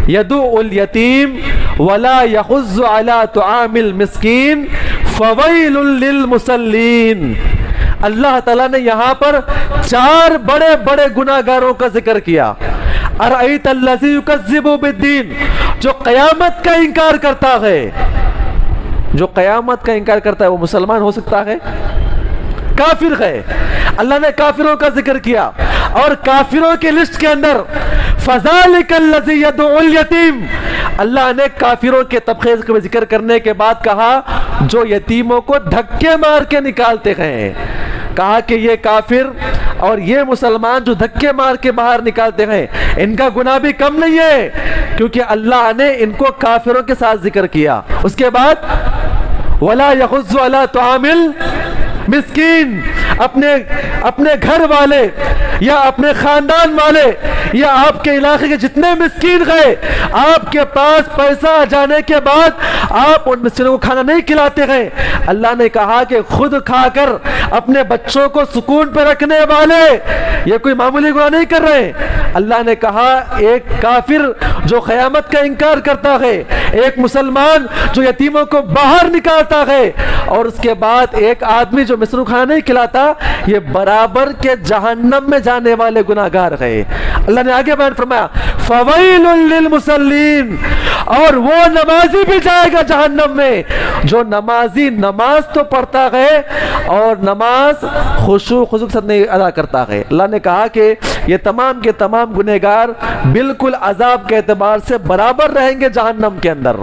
Speaker 2: یدعو الیتیم ولا یحض علی طعام المسکین فویل للمصلین۔ اللہ تعالیٰ نے یہاں پر 4 بڑے بڑے گناہگاروں کا ذکر کیا۔ ارأیت الذی یکذب بالدین، جو قیامت کا انکار کرتا ہے، جو قیامت کا انکار کرتا ہے وہ مسلمان ہو سکتا ہے؟ کافر ہے۔ اللہ نے کافروں کا ذکر کیا، اور کافروں کی لسٹ کے اندر فذالک الذی یدعو الیتیم، اللہ نے کافروں کے طبقے کا ذکر کرنے کے بعد کہا جو یتیموں کو دھکے مار کے نکالتے ہیں، کہا کہ یہ کافر اور یہ مسلمان جو دھکے مار کے باہر نکالتے ہیں ان کا گناہ بھی کم نہیں ہے، کیونکہ اللہ نے ان کو کافروں کے ساتھ ذکر کیا۔ اس کے بعد وَلَا يَحُضُّ عَلَىٰ طَعَامِ الْمِسْكِينِ، اپنے گھر والے یا اپنے خاندان والے یا آپ کے علاقے کے جتنے مسکین ہیں، آپ کے پاس پیسہ جانے کے بعد آپ ان مسکینوں کو کھانا نہیں کھلاتے ہیں۔ اللہ نے کہا کہ خود کھا کر اپنے بچوں کو سکون پہ رکھنے والے یہ کوئی معمولی گناہ نہیں کر رہے۔ اللہ نے کہا ایک کافر جو قیامت کا انکار کرتا ہے، ایک مسلمان جو یتیموں کو باہر نکالتا ہے، اور اس کے بعد ایک آدمی جو مسکینوں کو کھانا نہیں کھلاتا، یہ برابر کے جہنم میں جانے والے گناہگار ہیں۔ اللہ نے آگے بیان فرمایا فویل للمصلین، اور وہ نمازی بھی جائے گا جہنم میں جو نمازی نماز تو پڑھتا ہے اور نماز خشوع خضوع سے نہیں ادا کرتا ہے۔ اللہ نے کہا کہ یہ تمام کے تمام گنہگار بالکل عذاب کے اعتبار سے برابر رہیں گے جہنم کے اندر۔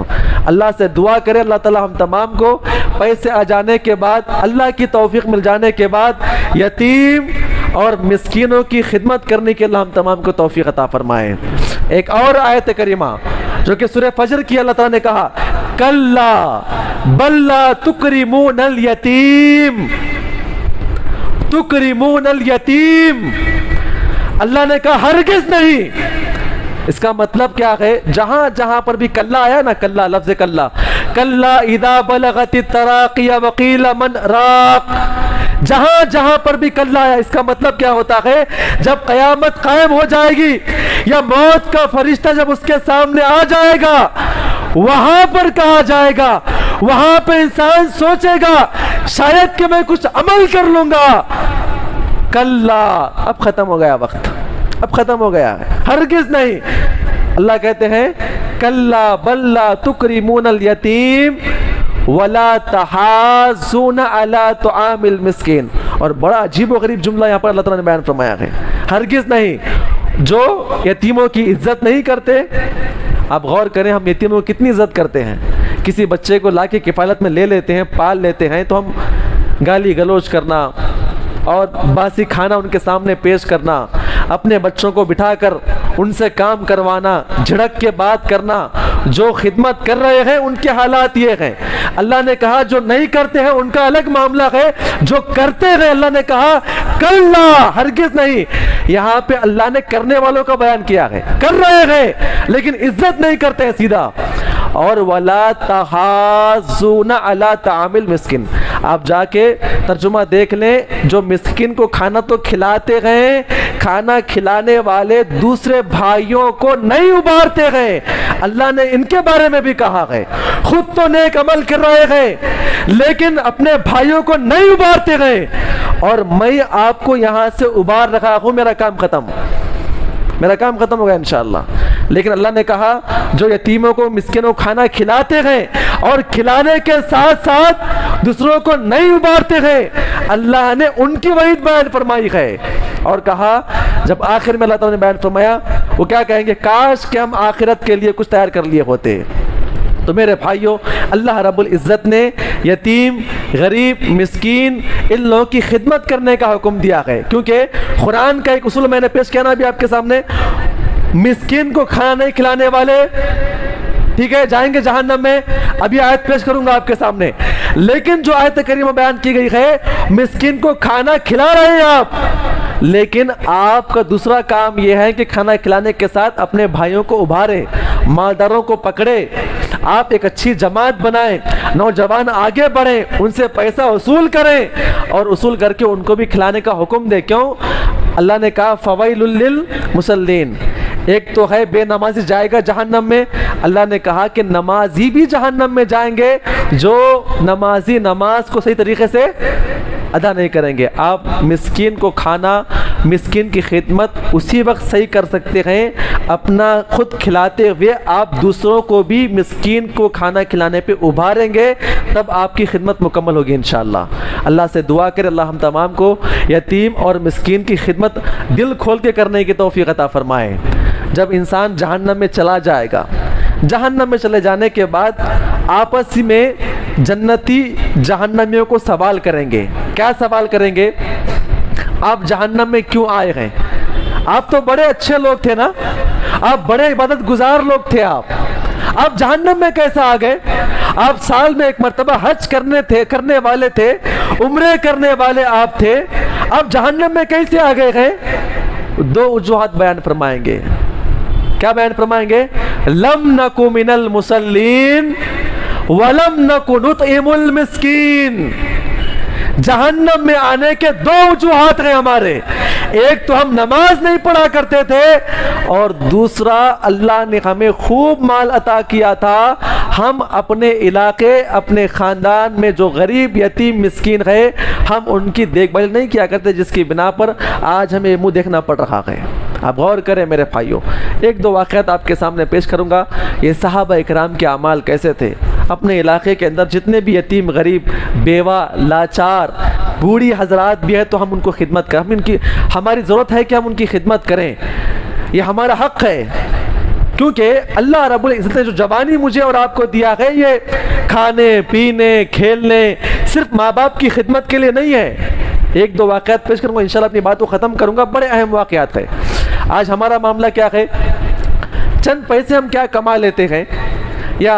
Speaker 2: اللہ سے دعا کرے اللہ تعالی ہم تمام کو پیسے آ جانے کے بعد، اللہ کی توفیق مل جانے کے بعد یتیم اور مسکینوں کی خدمت کرنے کے اللہ ہم تمام کو توفیق عطا فرمائے۔ ایک اور آیت کریمہ جو کہ سورہ فجر کی، اللہ تعالیٰ نے کہا کلا بل لا تکرمون الیتیم، تکرمون الیتیم، اللہ نے کہا ہرگز نہیں۔ اس کا مطلب کیا ہے؟ جہاں جہاں پر بھی کلا آیا نا، کلا لفظ کلا، کلا اذا بلغت التراقی وقیل من راق، جہاں جہاں پر بھی کلا آیا، اس کا مطلب کیا ہوتا ہے؟ جب قیامت قائم ہو جائے گی یا موت کا فرشتہ جب اس کے سامنے آ جائے گا، وہاں پر کہا جائے گا، وہاں پہ انسان سوچے گا شاید کہ میں کچھ عمل کر لوں گا، کلا اب ختم ہو گیا وقت، اب ختم ہو گیا ہے، ہرگز نہیں۔ اللہ کہتے ہیں کلا بل لا تکرمون الیتیم ولا تحاضون علی طعام المسکین، اور بڑا عجیب و غریب جملہ یہاں پر اللہ تعالیٰ نے بیان فرمایا ہے، ہرگز نہیں جو یتیموں کی عزت نہیں کرتے۔ آپ غور کریں ہم یتیموں کی کتنی عزت کرتے ہیں، کسی بچے کو لا کے کفالت میں لے لیتے ہیں، پال لیتے ہیں تو ہم گالی گلوچ کرنا اور باسی کھانا ان کے سامنے پیش کرنا، اپنے بچوں کو بٹھا کر ان سے کام کروانا، جھڑک کے بات کرنا، جو خدمت کر رہے ہیں ان کے حالات یہ ہیں. اللہ نے کہا جو نہیں کرتے ہیں ان کا الگ معاملہ ہے. جو کرتے ہیں اللہ نے کہا کلا، ہرگز نہیں. یہاں پہ اللہ نے کرنے والوں کا بیان کیا ہے. کر رہے ہیں لیکن عزت نہیں کرتے ہیں سیدھا. اور وَلَا تَحَاضُّونَ عَلَىٰ طَعَامِ الْمِسْكِينِ. آپ جا کے ترجمہ دیکھ لیں. جو مسکین کو کھانا تو کھلاتے ہیں، کھانا کھلانے والے دوسرے بھائیوں کو نہیں ابھارتے ہیں. اللہ نے ان کے بارے میں بھی کہا ہے خود تو نیک عمل کر رہے ہیں لیکن اپنے بھائیوں کو نہیں ابھارتے ہیں. اور میں آپ کو یہاں سے ابھار رہا ہوں، میرا کام ختم ہوگا انشاءاللہ. لیکن اللہ نے کہا جو یتیموں کو مسکینوں کو کھانا کھلاتے ہیں اور کھلانے کے ساتھ ساتھ دوسروں کو نہیں ابھارتے ہیں، اللہ نے ان کی وعید بیان فرمائی ہے. اور کہا جب آخر میں اللہ تعالیٰ نے بیان فرمایا وہ کیا کہیں گے، کاش کہ ہم آخرت کے لیے کچھ تیار کر لیے ہوتے. تو میرے بھائیوں، اللہ رب العزت نے یتیم، غریب، مسکین ان لوگوں کی خدمت کرنے کا حکم دیا ہے. کیونکہ قرآن کا ایک اصول میں نے پیش کیا نا ابھی آپ کے سامنے، مسکین کو کھانا نہیں کھلانے والے ٹھیک ہے جائیں گے جہنم میں. ابھی آیت پیش کروں گا آپ کے سامنے. لیکن جو آیت کریمہ بیان کی گئی ہے، مسکین کو کھانا کھلا رہے ہیں آپ، لیکن آپ کا دوسرا کام یہ ہے کہ کھانا کھلانے کے ساتھ اپنے بھائیوں کو ابھارے، مالداروں کو پکڑے. آپ ایک اچھی جماعت بنائیں، نوجوان آگے بڑھیں، ان سے پیسہ وصول کریں اور وصول کر کے ان کو بھی کھلانے کا حکم دیں. کیوں؟ اللہ نے کہا فویل للمصلین. ایک تو ہے بے نمازی جائے گا جہنم میں. اللہ نے کہا کہ نمازی بھی جہنم میں جائیں گے جو نمازی نماز کو صحیح طریقے سے ادا نہیں کریں گے. آپ مسکین کو کھانا، مسکین کی خدمت اسی وقت صحیح کر سکتے ہیں اپنا خود کھلاتے ہوئے آپ دوسروں کو بھی مسکین کو کھانا کھلانے پہ ابھاریں گے، تب آپ کی خدمت مکمل ہوگی انشاءاللہ. اللہ سے دعا کرے اللہ ہم تمام کو یتیم اور مسکین کی خدمت دل کھول کے کرنے کی توفیق عطا فرمائے. جب انسان جہنم میں چلا جائے گا، جہنم میں چلے جانے کے بعد آپس میں جنتی جہنمیوں کو سوال کریں گے. کیا سوال کریں گے؟ آپ جہنم میں کیوں آئے ہیں؟ آپ تو بڑے اچھے لوگ تھے نا، آپ بڑے عبادت گزار لوگ تھے، آپ جہنم میں کیسے آ گئے؟ آپ سال میں ایک مرتبہ حج کرنے والے تھے، عمرے کرنے والے آپ تھے، آپ جہنم میں کیسے آ گئے ہیں؟ دو وجوہات بیان فرمائیں گے. کیا بیان فرمائیں گے؟ لم نکو من المصلین ولم نکو نطعم المسکین. جہنم میں آنے کے دو وجوہات ہیں ہمارے. ایک تو ہم نماز نہیں پڑھا کرتے تھے اور دوسرا اللہ نے ہمیں خوب مال عطا کیا تھا. ہم اپنے علاقے، اپنے خاندان میں جو غریب، یتیم، مسکین ہے ہم ان کی دیکھ بھال نہیں کیا کرتے، جس کی بنا پر آج ہمیں منہ دیکھنا پڑ رہا ہے. آپ غور کریں میرے بھائیوں. ایک دو واقعات آپ کے سامنے پیش کروں گا. یہ صحابہ اکرام کے اعمال کیسے تھے. اپنے علاقے کے اندر جتنے بھی یتیم، غریب، بیوہ، لاچار، بوڑھی حضرات بھی ہے تو ہم ان کو خدمت کریں. ہماری ضرورت ہے کہ ہم ان کی خدمت کریں، یہ ہمارا حق ہے. کیونکہ اللہ رب العزت نے جو جوانی مجھے اور آپ کو دیا ہے یہ کھانے، پینے، کھیلنے، صرف ماں باپ کی خدمت کے لیے نہیں ہے. ایک دو واقعات پیش کروں گا انشاءاللہ، اپنی بات کو ختم کروں گا. بڑے اہم واقعات ہیں. آج ہمارا معاملہ کیا ہے؟ چند پیسے ہم کیا کما لیتے ہیں، یا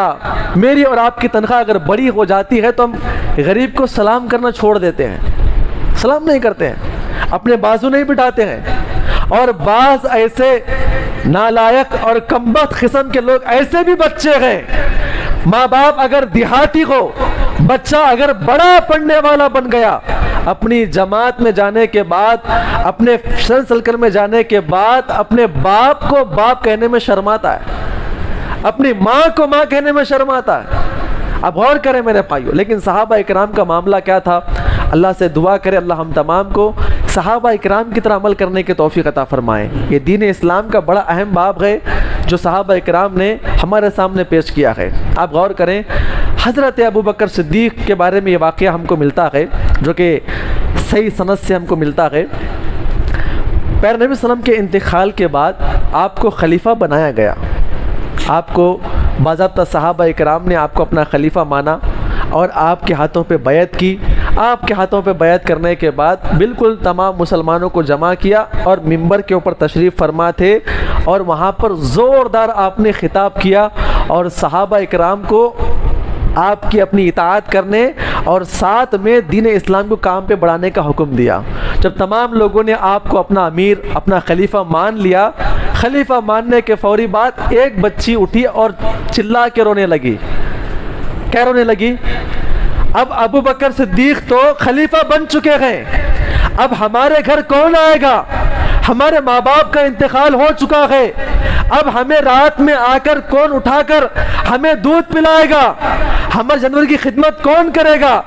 Speaker 2: میری اور آپ کی تنخواہ اگر بڑی ہو جاتی ہے تو ہم غریب کو سلام کرنا چھوڑ دیتے ہیں، سلام نہیں کرتے ہیں، اپنے بازو نہیں بٹھاتے ہیں. اور بعض ایسے نالائق اور کمبخت قسم کے لوگ ایسے بھی بچے ہیں، ماں باپ اگر دیہاتی ہو، بچہ اگر بڑا پڑھنے والا بن گیا، اپنی جماعت میں جانے کے بعد، اپنے فرینڈ سرکل میں جانے کے بعد اپنے باپ کو باپ کہنے میں شرماتا ہے، اپنی ماں کو ماں کہنے میں شرماتا ہے. اب غور کریں میرے بھائیوں. لیکن صحابہ اکرام کا معاملہ کیا تھا؟ اللہ سے دعا کرے اللہ ہم تمام کو صحابہ اکرام کی طرح عمل کرنے کی توفیق عطا فرمائے. یہ دین اسلام کا بڑا اہم باب ہے جو صحابہ اکرام نے ہمارے سامنے پیش کیا ہے. آپ غور کریں، حضرت ابوبکر صدیق کے بارے میں یہ واقعہ ہم کو ملتا ہے جو کہ صحیح سند سے ہم کو ملتا ہے. پیارے نبی صلی اللہ علیہ وسلم کے انتقال کے بعد آپ کو خلیفہ بنایا گیا. آپ کو باضابطہ صحابہ اکرام نے آپ کو اپنا خلیفہ مانا اور آپ کے ہاتھوں پہ بیعت کی. آپ کے ہاتھوں پہ بیعت کرنے کے بعد بالکل تمام مسلمانوں کو جمع کیا اور منبر کے اوپر تشریف فرما تھے اور وہاں پر زوردار آپ نے خطاب کیا اور صحابہ اکرام کو آپ کی اپنی اطاعت کرنے اور ساتھ میں دین اسلام کو کام پہ بڑھانے کا حکم دیا۔ جب تمام لوگوں نے آپ کو اپنا امیر، اپنا خلیفہ مان لیا، خلیفہ ماننے کے فوری بعد ایک بچی اٹھی اور چلا کے رونے لگی۔ کیا رونے لگی؟ اب ابو بکر صدیق تو خلیفہ بن چکے ہیں، اب ہمارے گھر کون آئے گا؟ ہمارے ماں باپ کا انتقال ہو چکا ہے، اب ہمیں رات میں آ کر کون اٹھا کر ہمیں دودھ پلائے گا؟ ہمارے جانور کی خدمت کون کرے گا؟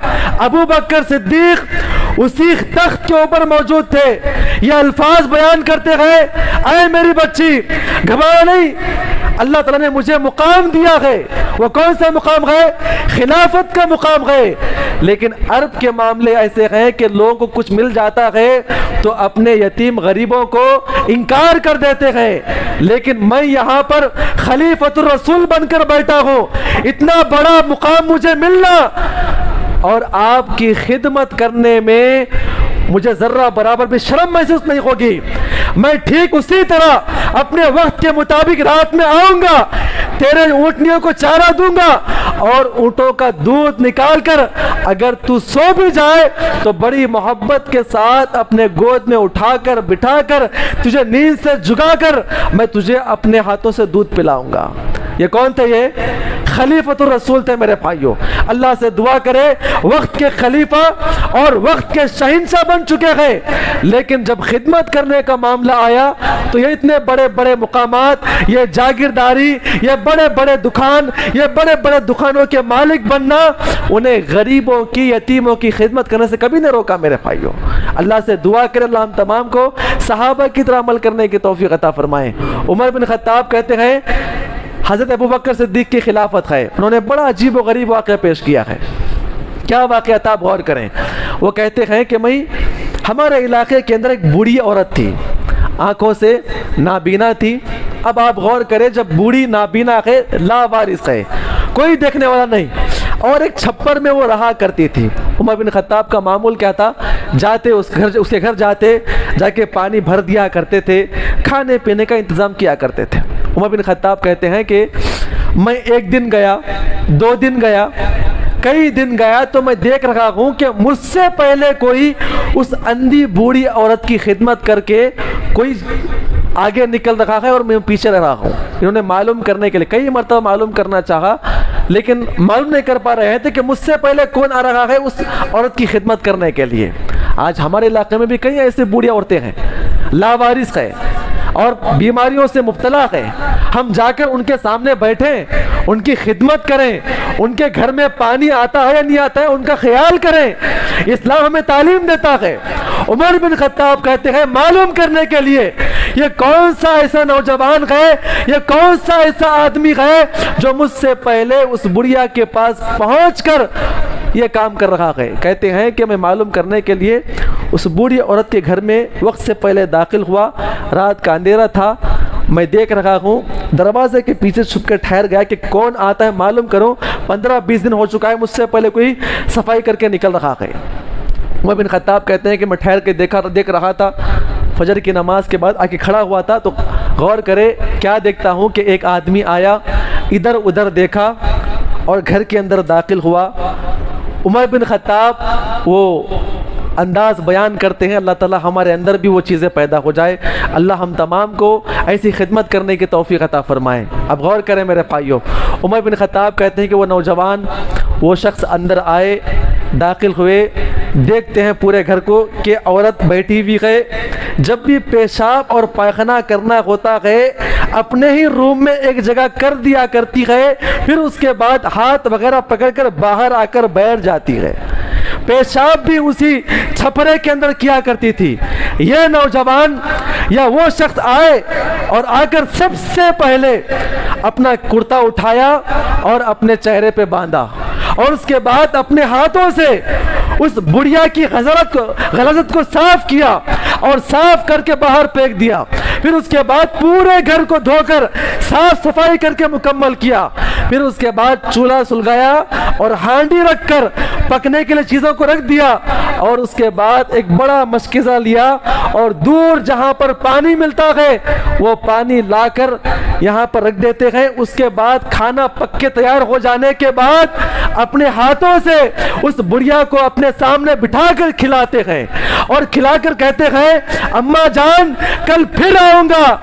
Speaker 2: ابو بکر صدیق اسی تخت کے اوپر موجود تھے، یہ الفاظ بیان کرتے گئے، اے میری بچی گھبرا نہیں، اللہ تعالیٰ نے مجھے مقام دیا ہے۔ وہ کون سا مقام ہے؟ خلافت کا مقام ہے۔ لیکن عرب کے معاملے ایسے ہیں کہ لوگوں کو کچھ مل جاتا ہے تو اپنے یتیم غریبوں کو انکار کر دیتے ہیں، لیکن میں یہاں پر خلیفۃ الرسول بن کر بیٹھا ہوں، اتنا بڑا مقام مجھے ملنا اور آپ کی خدمت کرنے میں مجھے ذرہ برابر بھی شرم محسوس نہیں ہوگی۔ میں ٹھیک اسی طرح اپنے وقت کے مطابق رات میں آؤں گا، تیرے اونٹنیوں کو چارہ دوں گا اور اونٹوں کا دودھ نکال کر اگر تو سو بھی جائے تو بڑی محبت کے ساتھ اپنے گود میں اٹھا کر بٹھا کر تجھے نیند سے جگا کر میں تجھے اپنے ہاتھوں سے دودھ پلاؤں گا۔ یہ کون تھے؟ یہ خلیفۃ الرسول تھے میرے بھائیوں۔ اللہ سے دعا کرے وقت کے خلیفہ اور وقت کے شہنشاہ بن چکے ہیں، لیکن جب خدمت کرنے کا معاملہ آیا تو یہ اتنے بڑے بڑے مقامات، یہ جاگیرداری، یہ بڑے بڑے دکان، یہ بڑے بڑے دکانوں کے مالک بننا انہیں غریبوں کی، یتیموں کی خدمت کرنے سے کبھی نہیں روکا میرے بھائیوں۔ اللہ سے دعا کرے اللہ ہم تمام کو صحابہ کی طرح عمل کرنے کی توفیق عطا فرمائے۔ عمر بن خطاب کہتے ہیں حضرت ابو بکر صدیق کی خلافت ہے، انہوں نے بڑا عجیب و غریب واقعہ پیش کیا ہے۔ کیا واقعہ تھا؟ آپ غور کریں۔ وہ کہتے ہیں کہ ہمارے علاقے کے اندر ایک بوڑھی عورت تھی، آنکھوں سے نابینا تھی۔ اب آپ غور کریں، جب بوڑھی نابینا ہے، لاوارث ہے، کوئی دیکھنے والا نہیں، اور ایک چھپر میں وہ رہا کرتی تھی۔ عمر بن خطاب کا معمول کیا تھا؟ جاتے اس کے گھر جاتے، جا کے پانی بھر دیا کرتے تھے، کھانے پینے کا انتظام کیا کرتے تھے۔ عمر بن خطاب کہتے ہیں کہ میں ایک دن گیا، 2 دن گیا، کئی دن گیا تو میں دیکھ رہا ہوں کہ مجھ سے پہلے کوئی اس اندھی بوڑھی عورت کی خدمت کر کے کوئی آگے نکل رہا ہے اور میں پیچھے رہ رہا ہوں۔ انہوں نے معلوم کرنے کے لیے کئی مرتبہ معلوم کرنا چاہا، لیکن معلوم نہیں کر پا رہے تھے کہ مجھ سے پہلے کون آ رہا ہے اس عورت کی خدمت کرنے کے لیے۔ آج ہمارے علاقے میں بھی کئی ایسے بوڑھی عورتیں ہیں، لاوارث ہیں اور بیماریوں سے مبتلا ہیں۔ ہم جا کر ان کے سامنے بیٹھیں، ان کی خدمت کریں، ان کے گھر میں پانی آتا ہے یا نہیں آتا ہے ان کا خیال کریں۔ اسلام ہمیں تعلیم دیتا ہے۔ عمر بن خطاب کہتے ہیں معلوم کرنے کے لیے یہ کون سا ایسا نوجوان ہے، یہ کون سا ایسا آدمی ہے جو مجھ سے پہلے اس بڑھیا کے پاس پہنچ کر یہ کام کر رہا ہے۔ کہتے ہیں کہ میں معلوم کرنے کے لیے اس بوڑھی عورت کے گھر میں وقت سے پہلے داخل ہوا، رات کا اندھیرا تھا، میں دیکھ رہا ہوں، دروازے کے پیچھے چھپ کے ٹھہر گیا کہ کون آتا ہے معلوم کروں، 15-20 دن ہو چکا ہے مجھ سے پہلے کوئی صفائی کر کے نکل رہا ہے۔ عمر بن خطاب کہتے ہیں کہ میں ٹھہر کے دیکھ رہا تھا، فجر کی نماز کے بعد آ کے کھڑا ہوا تھا تو غور کرے کیا دیکھتا ہوں کہ ایک آدمی آیا، ادھر ادھر دیکھا اور گھر کے اندر داخل ہوا۔ عمر بن خطاب وہ انداز بیان کرتے ہیں، اللہ تعالیٰ ہمارے اندر بھی وہ چیزیں پیدا ہو جائے، اللہ ہم تمام کو ایسی خدمت کرنے کی توفیق عطا فرمائے۔ اب غور کریں میرے بھائیوں، عمر بن خطاب کہتے ہیں کہ وہ نوجوان، وہ شخص اندر آئے، داخل ہوئے، دیکھتے ہیں پورے گھر کو کہ عورت بیٹھی ہوئی ہے، جب بھی پیشاب اور پائخانہ کرنا ہوتا ہے اپنے ہی روم میں ایک جگہ کر دیا کرتی ہے، پھر اس کے بعد ہاتھ وغیرہ پکڑ کر باہر آ کر بیٹھ جاتی ہے، پیشاب بھی اسی چھپرے کے اندر کیا کرتی تھی۔ یہ نوجوان یا وہ شخص آئے اور آ کر سب سے پہلے اپنا کرتا اٹھایا اور اپنے چہرے پہ باندھا اور اس کے بعد اپنے ہاتھوں سے اس بڑھیا کی غلظت کو صاف کیا اور صاف کر کے باہر پھینک دیا، پھر اس کے بعد پورے گھر کو دھو کر صاف صفائی کر کے مکمل کیا، پھر اس کے بعد چولہا سلگایا اور ہانڈی رکھ کر پکنے کے لیے چیزوں کو رکھ دیا اور اس کے بعد ایک بڑا مشکزہ لیا اور دور جہاں پر پانی ملتا ہے وہ پانی لا کر یہاں پر رکھ دیتے ہیں. اس کے بعد کھانا پک کے تیار ہو جانے کے بعد اپنے ہاتھوں سے اس بڑھیا کو اپنے سامنے بٹھا کر کھلاتے ہیں اور کھلا کر کہتے ہیں اماں جان کل پھر آؤں گا,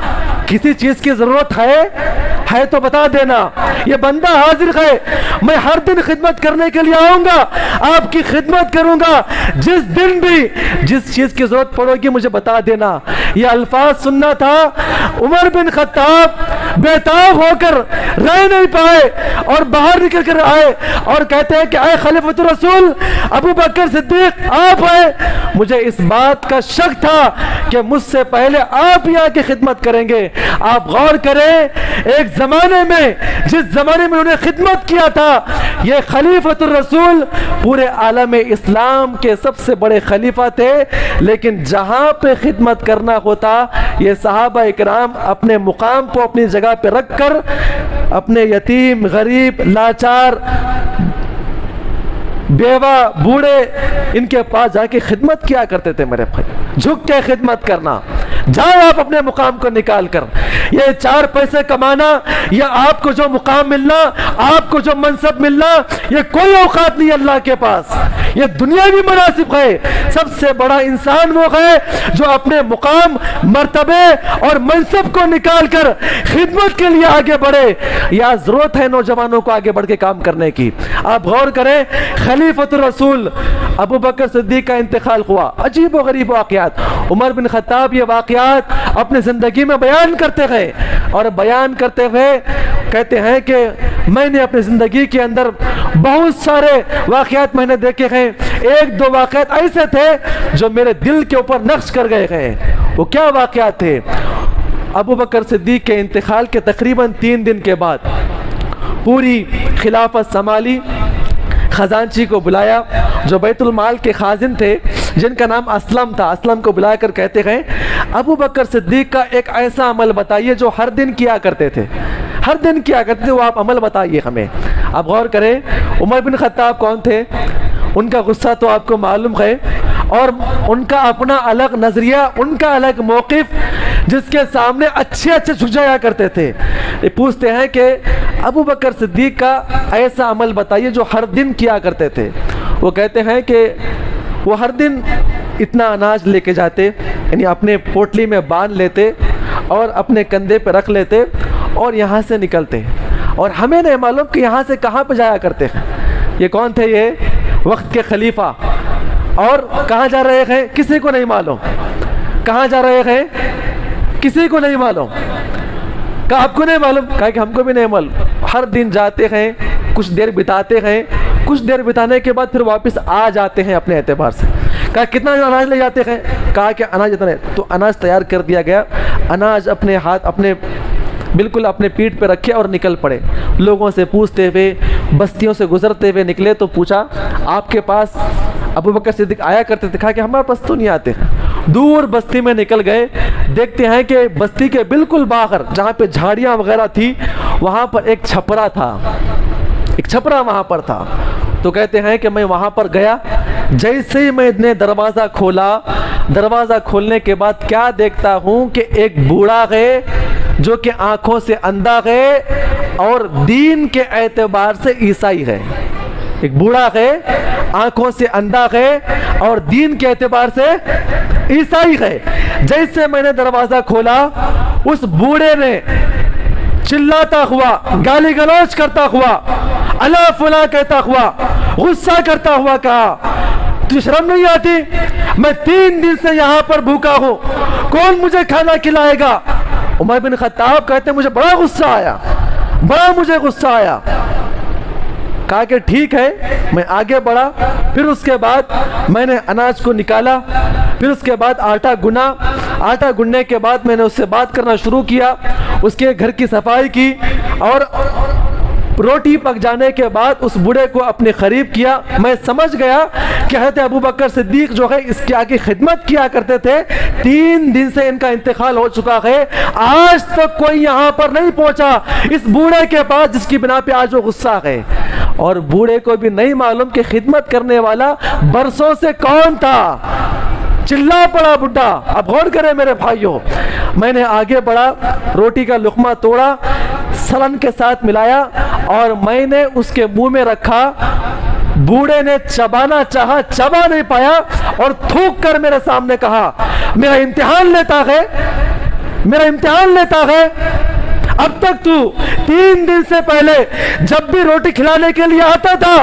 Speaker 2: کسی چیز کی ضرورت ہے تو بتا دینا, یہ بندہ حاضر ہے, میں ہر دن خدمت کرنے کے لیے آؤں گا, آپ کی خدمت کروں گا, جس دن بھی جس چیز کی ضرورت پڑے گی مجھے بتا دینا. یہ الفاظ سننا تھا. عمر بن خطاب بیتاب ہو کر رہ نہیں پائے اور باہر نکل کر آئے اور کہتے ہیں کہ اے خلیفۃ الرسول ابو بکر صدیق آپ ہیں, مجھے اس بات کا شک تھا کہ مجھ سے پہلے آپ یہاں کی خدمت کریں گے. آپ غور کریں, ایک زمانے میں جس زمانے میں انہوں نے خدمت کیا تھا, یہ خلیفۃ الرسول پورے عالم اسلام کے سب سے بڑے خلیفہ تھے, لیکن جہاں پہ خدمت کرنا ہوتا یہ صحابہ اکرام اپنے مقام کو اپنی جگہ پہ رکھ کر اپنے یتیم, غریب, لاچار, بیوہ, بوڑھے ان کے پاس جا کے خدمت کیا کرتے تھے. میرے بھائی جھک کے خدمت کرنا, جاؤ آپ اپنے مقام کو نکال کر. یہ 4 پیسے کمانا یا آپ کو جو مقام ملنا, آپ کو جو منصب ملنا, یہ کوئی اوقات نہیں اللہ کے پاس. یہ دنیاوی مناسب ہے. سب سے بڑا انسان وہ ہے جو اپنے مقام, مرتبے اور منصب کو نکال کر خدمت کے لیے آگے بڑھے. یا ضرورت ہے نوجوانوں کو آگے بڑھ کے کام کرنے کی. آپ غور کریں, خلیفۃ الرسول ابو بکر صدیق کا انتقال ہوا, عجیب و غریب واقعات. عمر بن خطاب یہ واقعات اپنے زندگی میں بیان کرتے ہیں اور بیان کرتے ہوئے کہتے ہیں کہ میں نے اپنی زندگی کے اندر بہت سارے واقعات میں نے دیکھے ہیں, 1-2 واقعات ایسے تھے جو میرے دل کے اوپر نقش کر گئے ہیں. وہ کیا واقعات تھے؟ ابو بکر صدیق کے انتقال کے تقریباً 3 دن کے بعد پوری خلافت سنبھالی, خزانچی کو بلایا جو بیت المال کے خازن تھے جن کا نام اسلم تھا. اسلم کو بلا کر کہتے ہیں ابو بکر صدیق کا ایک ایسا عمل بتائیے جو ہر دن کیا کرتے تھے, ہر دن کیا کرتے تھے, وہ آپ عمل بتائیے ہمیں. آپ غور کریں, عمر بن خطاب کون تھے؟ ان کا غصہ تو آپ کو معلوم ہے اور ان کا اپنا الگ نظریہ, ان کا الگ موقف جس کے سامنے اچھے جھک جایا کرتے تھے. یہ پوچھتے ہیں کہ ابو بکر صدیق کا ایسا عمل بتائیے جو ہر دن کیا کرتے تھے. وہ کہتے ہیں کہ وہ ہر دن اتنا اناج لے کے جاتے, یعنی اپنے پوٹلی میں باندھ لیتے اور اپنے کندھے پہ رکھ لیتے اور یہاں سے نکلتے, اور ہمیں نہیں معلوم کہ یہاں سے کہاں پہ جایا کرتے ہیں. یہ کون تھے؟ یہ وقت کے خلیفہ. اور کہاں جا رہے ہیں کسی کو نہیں معلوم, کہاں جا رہے ہیں کسی کو نہیں معلوم. کہا آپ کو نہیں معلوم؟ کہا کہ ہم کو بھی نہیں معلوم. ہر دن جاتے ہیں, کچھ دیر بتاتے ہیں, کچھ دیر بتانے کے بعد پھر واپس آ جاتے ہیں اپنے اعتبار سے. کہا کتنا اناج لے جاتے ہیں؟ کہا کہ اناج اتنا ہے. تو اناج تیار کر دیا گیا, اناج اپنے ہاتھ اپنے بالکل اپنے پیٹھ پہ رکھے اور نکل پڑے. لوگوں سے پوچھتے ہوئے, بستیوں سے گزرتے ہوئے نکلے تو پوچھا آپ کے پاس ابو بکر صدیق آیا کرتے تھے؟ کہا کہ ہمارے پاس تو نہیں آتے. دور بستی میں نکل گئے, دیکھتے ہیں کہ بستی کے بالکل باہر جہاں پہ جھاڑیاں وغیرہ تھی وہاں پر ایک چھپرا تھا, ایک چھپرا وہاں پر تھا. تو کہتے ہیں کہ میں وہاں پر گیا, جیسے ہی میں نے دروازہ کھولا, دروازہ کھولنے کے بعد کیا دیکھتا ہوں کہ ایک بوڑھا ہے جو کہ آنکھوں سے اندھا ہے اور دین کے اعتبار سے عیسائی ہے. ایک بوڑھا ہے, آنکھوں سے اندھا ہے اور دین کے اعتبار سے عیسائی ہے. جیسے میں نے دروازہ کھولا اس بوڑھے نے چلاتا ہوا, گالی گلوچ کرتا ہوا, اللہ فلاں کہتا ہوا, غصہ کرتا ہوا کہا تجھے شرم نہیں آتی؟ میں 3 دن سے یہاں پر بھوکا ہوں, کون مجھے کھانا کھلائے گا؟ عمر بن خطاب کہتے ہیں مجھے بڑا غصہ آیا, بڑا مجھے غصہ آیا. کہا کہ ٹھیک ہے, میں آگے بڑھا. پھر اس کے بعد میں نے اناج کو نکالا, پھر اس کے بعد آٹا گنا. آٹا گننے کے بعد میں نے اس سے بات کرنا شروع کیا, اس کے گھر کی صفائی کی اور روٹی پک جانے کے بعد اس بوڑھے کو اپنے قریب کیا. میں سمجھ گیا کہ حضرت ابو بکر صدیق جو ہے اس کے آگے خدمت کیا کرتے تھے, 3 دن سے ان کا انتقال ہو چکا ہے, آج تک کوئی یہاں پر نہیں پہنچا اس بوڑھے کے پاس جس کی بنا پہ آج وہ غصہ ہے. اور بوڑھے کو بھی نہیں معلوم کہ خدمت کرنے والا برسوں سے کون تھا. چلا پڑا بڈھا. اب غور کریں میرے بھائیوں, میں نے آگے بڑھا, روٹی کا لقمہ توڑا, سلن کے ساتھ ملایا اور میں نے اس کے منہ میں رکھا. بوڑھے نے چبانا چاہا, چبا نہیں پایا اور تھوک کر میرے سامنے کہا, میرا امتحان لیتا ہے, میرا امتحان لیتا ہے. اب تک تو 3 دن سے پہلے جب بھی روٹی کھلانے کے لیے آتا تھا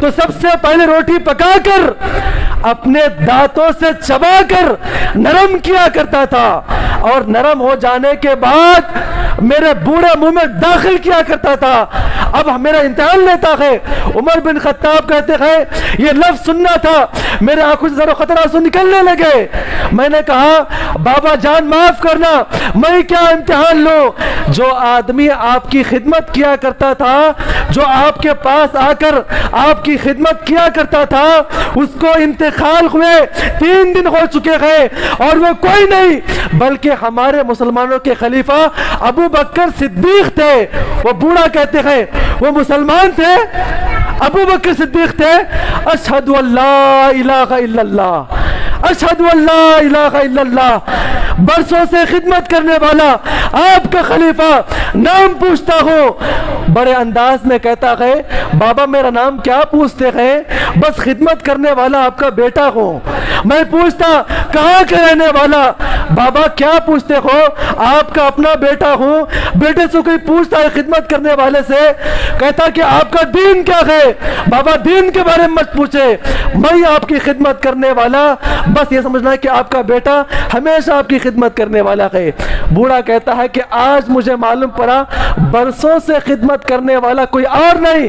Speaker 2: تو سب سے پہلے روٹی پکا کر اپنے دانتوں سے چبا کر نرم کیا کرتا تھا, اور نرم ہو جانے کے بعد میرے بوڑھے منہ میں داخل کیا کرتا تھا. اب میرا امتحان لیتا ہے. عمر بن خطاب کہتے ہیں یہ لفظ سننا تھا, میرے آنکھوں سے ذرا خطرہ آنسو نکلنے لگے. میں نے کہا بابا جان معاف کرنا, میں کیا امتحان لوں؟ جو آدمی آپ کی خدمت کیا کرتا تھا, جو آپ کے پاس آ کر آپ کی خدمت کیا کرتا تھا, اس کو انتقال ہوئے 3 دن ہو چکے ہیں اور وہ کوئی نہیں بلکہ ہمارے مسلمانوں کے خلیفہ ابو بکر صدیق تھے. وہ بوڑھا کہتے ہیں وہ مسلمان تھے, ابو بکر صدیق تھے. اشہد ان لا الہ الا اللہ, اشہد ان لا الہ الا اللہ. برسوں سے خدمت کرنے والا آپ کا خلیفہ, نام پوچھتا ہوں, بڑے انداز میں کہتا ہے بابا میرا نام کیا پوچھتے ہیں, بس خدمت کرنے والا آپ کا بیٹا ہوں. میں پوچھتا کہاں کے رہنے والا, بابا کیا پوچھتے ہو, آپ کا اپنا بیٹا ہوں. بیٹے سے کوئی پوچھتا ہے خدمت کرنے والے سے, کہتا کہ آپ کا دین کیا ہے, بابا دین کے بارے میں مت پوچھے, میں آپ کی خدمت کرنے والا, بس یہ سمجھنا ہے کہ آپ کا بیٹا ہمیشہ آپ کی خدمت کرنے والا ہے. بوڑھا کہتا ہے کہ آج مجھے معلوم پڑا برسوں سے خدمت کرنے والا کوئی اور نہیں.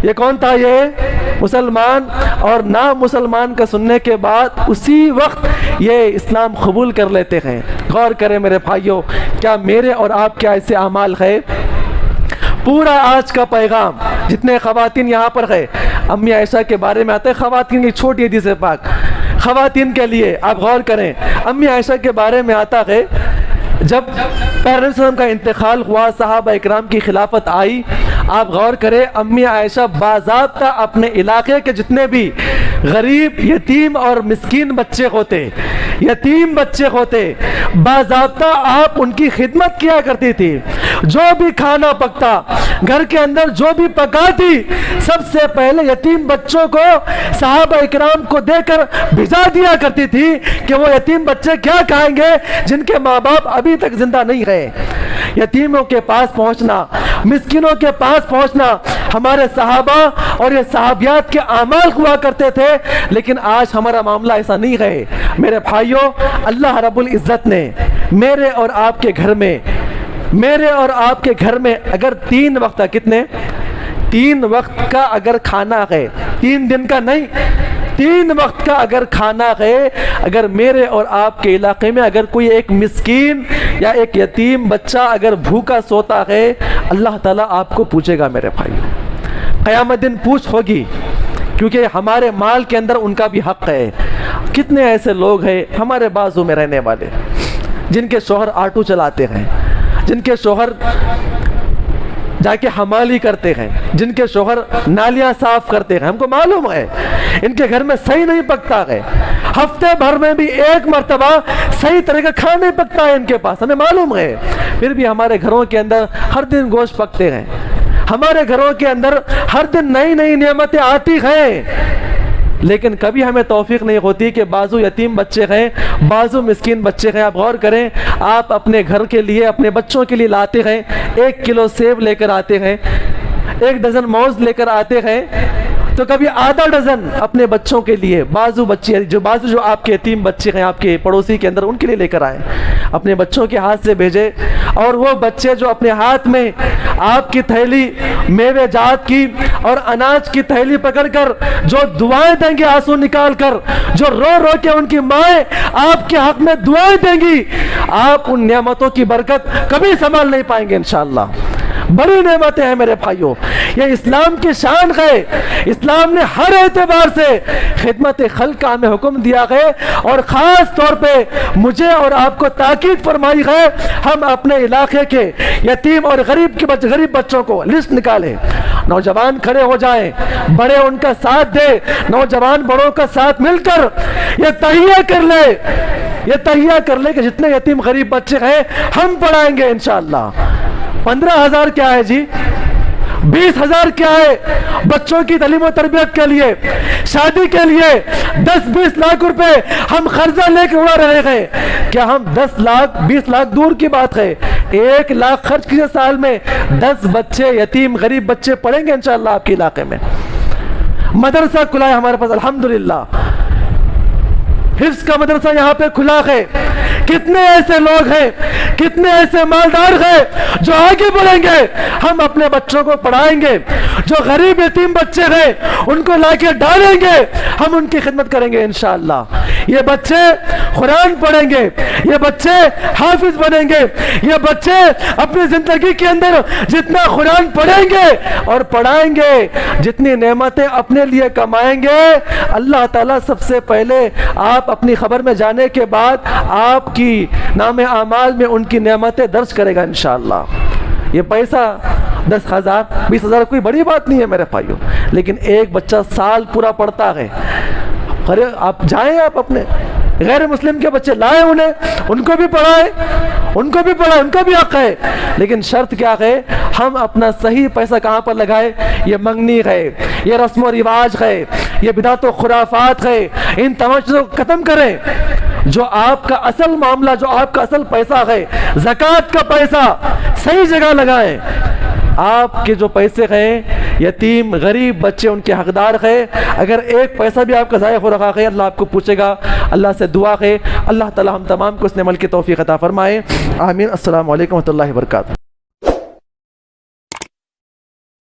Speaker 2: یہ کون تھا؟ یہ مسلمان. اور نام مسلمان کا سننے کے بعد اسی وقت یہ اسلام قبول کر لیتے ہیں. غور کریں میرے بھائیوں, کیا میرے اور آپ کے ایسے اعمال ہے؟ پورا آج کا پیغام جتنے خواتین یہاں پر ہے, امی عائشہ کے بارے میں آتے ہیں, خواتین کی چھوٹی حدیث پاک خواتین کے لیے آپ غور کریں. امی عائشہ کے بارے میں آتا ہے جب پیغمبر صلی اللہ علیہ وسلم کا انتقال ہوا, صحابہ اکرام کی خلافت آئی, آپ غور کریں امی عائشہ باضابطہ اپنے علاقے کے جتنے بھی غریب, یتیم اور مسکین بچے ہوتے, یتیم بچے ہوتے, باضابطہ آپ ان کی خدمت کیا کرتی تھی. جو بھی کھانا پکتا گھر کے اندر, جو بھی پکاتی, سب سے پہلے یتیم بچوں کو صحابہ اکرام کو دے کر بھجا دیا کرتی تھی کہ وہ یتیم بچے کیا کھائیں گے جن کے ماں باپ ابھی تک زندہ نہیں رہے. یتیموں کے پاس پہنچنا, مسکینوں کے پاس پہنچنا ہمارے صحابہ اور یہ صحابیات کے اعمال ہوا کرتے تھے. لیکن آج ہمارا معاملہ ایسا نہیں ہے میرے بھائیوں. اللہ رب العزت نے میرے اور آپ کے گھر میں, میرے اور آپ کے گھر میں اگر 3 وقت, کتنے 3 وقت کا اگر کھانا ہے, 3 دن کا نہیں, 3 وقت کا اگر کھانا ہے, اگر میرے اور آپ کے علاقے میں اگر کوئی ایک مسکین یا ایک یتیم بچہ اگر بھوکا سوتا ہے, اللہ تعالیٰ آپ کو پوچھے گا میرے بھائی, قیامت دن پوچھ ہوگی, کیونکہ ہمارے مال کے اندر ان کا بھی حق ہے. کتنے ایسے لوگ ہیں ہمارے بازو میں رہنے والے جن کے شوہر آٹو چلاتے ہیں, جن کے شوہر جا کے حمالی کرتے ہیں, جن کے شوہر نالیاں صاف کرتے ہیں. ہم کو معلوم ہے ان کے گھر میں صحیح نہیں پکتا ہے, ہفتے بھر میں بھی 1 مرتبہ صحیح طرح کا کھانا نہیں پکتا ہے ان کے پاس, ہمیں معلوم ہے. پھر بھی ہمارے گھروں کے اندر ہر دن گوشت پکتے ہیں, ہمارے گھروں کے اندر ہر دن نئی نئی نعمتیں آتی ہیں. لیکن کبھی ہمیں توفیق نہیں ہوتی کہ بازو یتیم بچے ہیں, بازو مسکین بچے ہیں. آپ غور کریں, آپ اپنے گھر کے لیے, اپنے بچوں کے لیے لاتے ہیں, 1 کلو سیب لے کر آتے ہیں, 1 ڈزن موز لے کر آتے ہیں, تو کبھی آدھا ڈزن اپنے بچوں کے لیے, بازو بچے جو آپ کے یتیم بچے ہیں آپ کے پڑوسی کے اندر, ان کے لیے لے کر آئے, اپنے بچوں کے ہاتھ سے بھیجے. اور وہ بچے جو اپنے ہاتھ میں آپ کی تھیلی میوے جات کی اور اناج کی تھیلی پکڑ کر جو دعائیں دیں گے آنسو نکال کر, جو رو رو کے ان کی مائیں آپ کے حق میں دعائیں دیں گی, آپ ان نعمتوں کی برکت کبھی سنبھال نہیں پائیں گے انشاءاللہ. بڑی نعمتیں ہیں میرے بھائیوں, یہ اسلام کی شان ہے. اسلام نے ہر اعتبار سے خدمت خلق کا ہمیں حکم دیا ہے, اور خاص طور پہ مجھے اور آپ کو تاکید فرمائی ہے ہم اپنے علاقے کے یتیم اور غریب بچوں کو لسٹ نکالیں, نوجوان کھڑے ہو جائیں، بڑے ان کا ساتھ دے، نوجوان بڑوں کا ساتھ مل کر یہ تہیہ کر لے کہ جتنے یتیم غریب بچے ہیں ہم پڑھائیں گے انشاءاللہ۔ 15,000 کیا ہے جی؟ 20,000 کیا ہے؟ بچوں کی تعلیم و تربیت کے لیے، شادی کے لیے 10-20 لاکھ روپے ہم قرضہ لے کے اڑا رہے ہیں۔ کیا ہم 10 لاکھ 20 لاکھ دور کی بات ہے، 1 لاکھ خرچ کیجئے سال میں، 10 بچے یتیم غریب بچے پڑھیں گے انشاءاللہ آپ کے علاقے میں۔ مدرسہ کھلا ہے ہمارے پاس الحمدللہ، حفظ کا مدرسہ یہاں پہ کھلا ہے۔ کتنے ایسے لوگ ہیں، کتنے ایسے مالدار ہیں جو آگے بڑھیں گے، ہم اپنے بچوں کو پڑھائیں گے، جو غریب یتیم بچے ہیں ان کو لا کے ڈالیں گے، ہم ان کی خدمت کریں گے انشاءاللہ۔ یہ بچے قرآن پڑھیں گے، یہ بچے حافظ بنیں گے، یہ بچے اپنی زندگی کے اندر جتنا قرآن پڑھیں گے اور پڑھائیں گے، جتنی نعمتیں اپنے لیے کمائیں گے، اللہ تعالیٰ سب سے پہلے آپ اپنی خبر میں جانے کے بعد آپ کی نام اعمال میں ان کی نعمتیں درج کرے گا انشاءاللہ۔ یہ پیسہ 10,000 20,000 کوئی بڑی بات نہیں ہے میرے بھائیوں، لیکن ایک بچہ سال پورا پڑھتا ہے۔ آپ جائیں، آپ اپنے غیر مسلم کے بچے لائیں، ان کو بھی پڑھائیں، ان کا بھی حق ہے، لیکن شرط کیا ہے؟ ہم اپنا صحیح پیسہ کہاں پر لگائے؟ یہ منگنی ہے، یہ رسم و رواج ہے، یہ بدعت و خرافات ہے، ان تمام چیزوں کو ختم کریں۔ جو آپ کا اصل معاملہ، جو آپ کا اصل پیسہ ہے، زکوٰۃ کا پیسہ صحیح جگہ لگائیں۔ آپ کے جو پیسے ہیں یتیم غریب بچے ان کے حقدار ہیں، اگر ایک پیسہ بھی آپ کا ضائع ہو رہا ہے اللہ آپ کو پوچھے گا۔ اللہ سے دعا ہے اللہ تعالی ہم تمام کو اس عمل کی توفیق عطا فرمائے، آمین۔ السلام علیکم و رحمۃ اللہ وبرکاتہ۔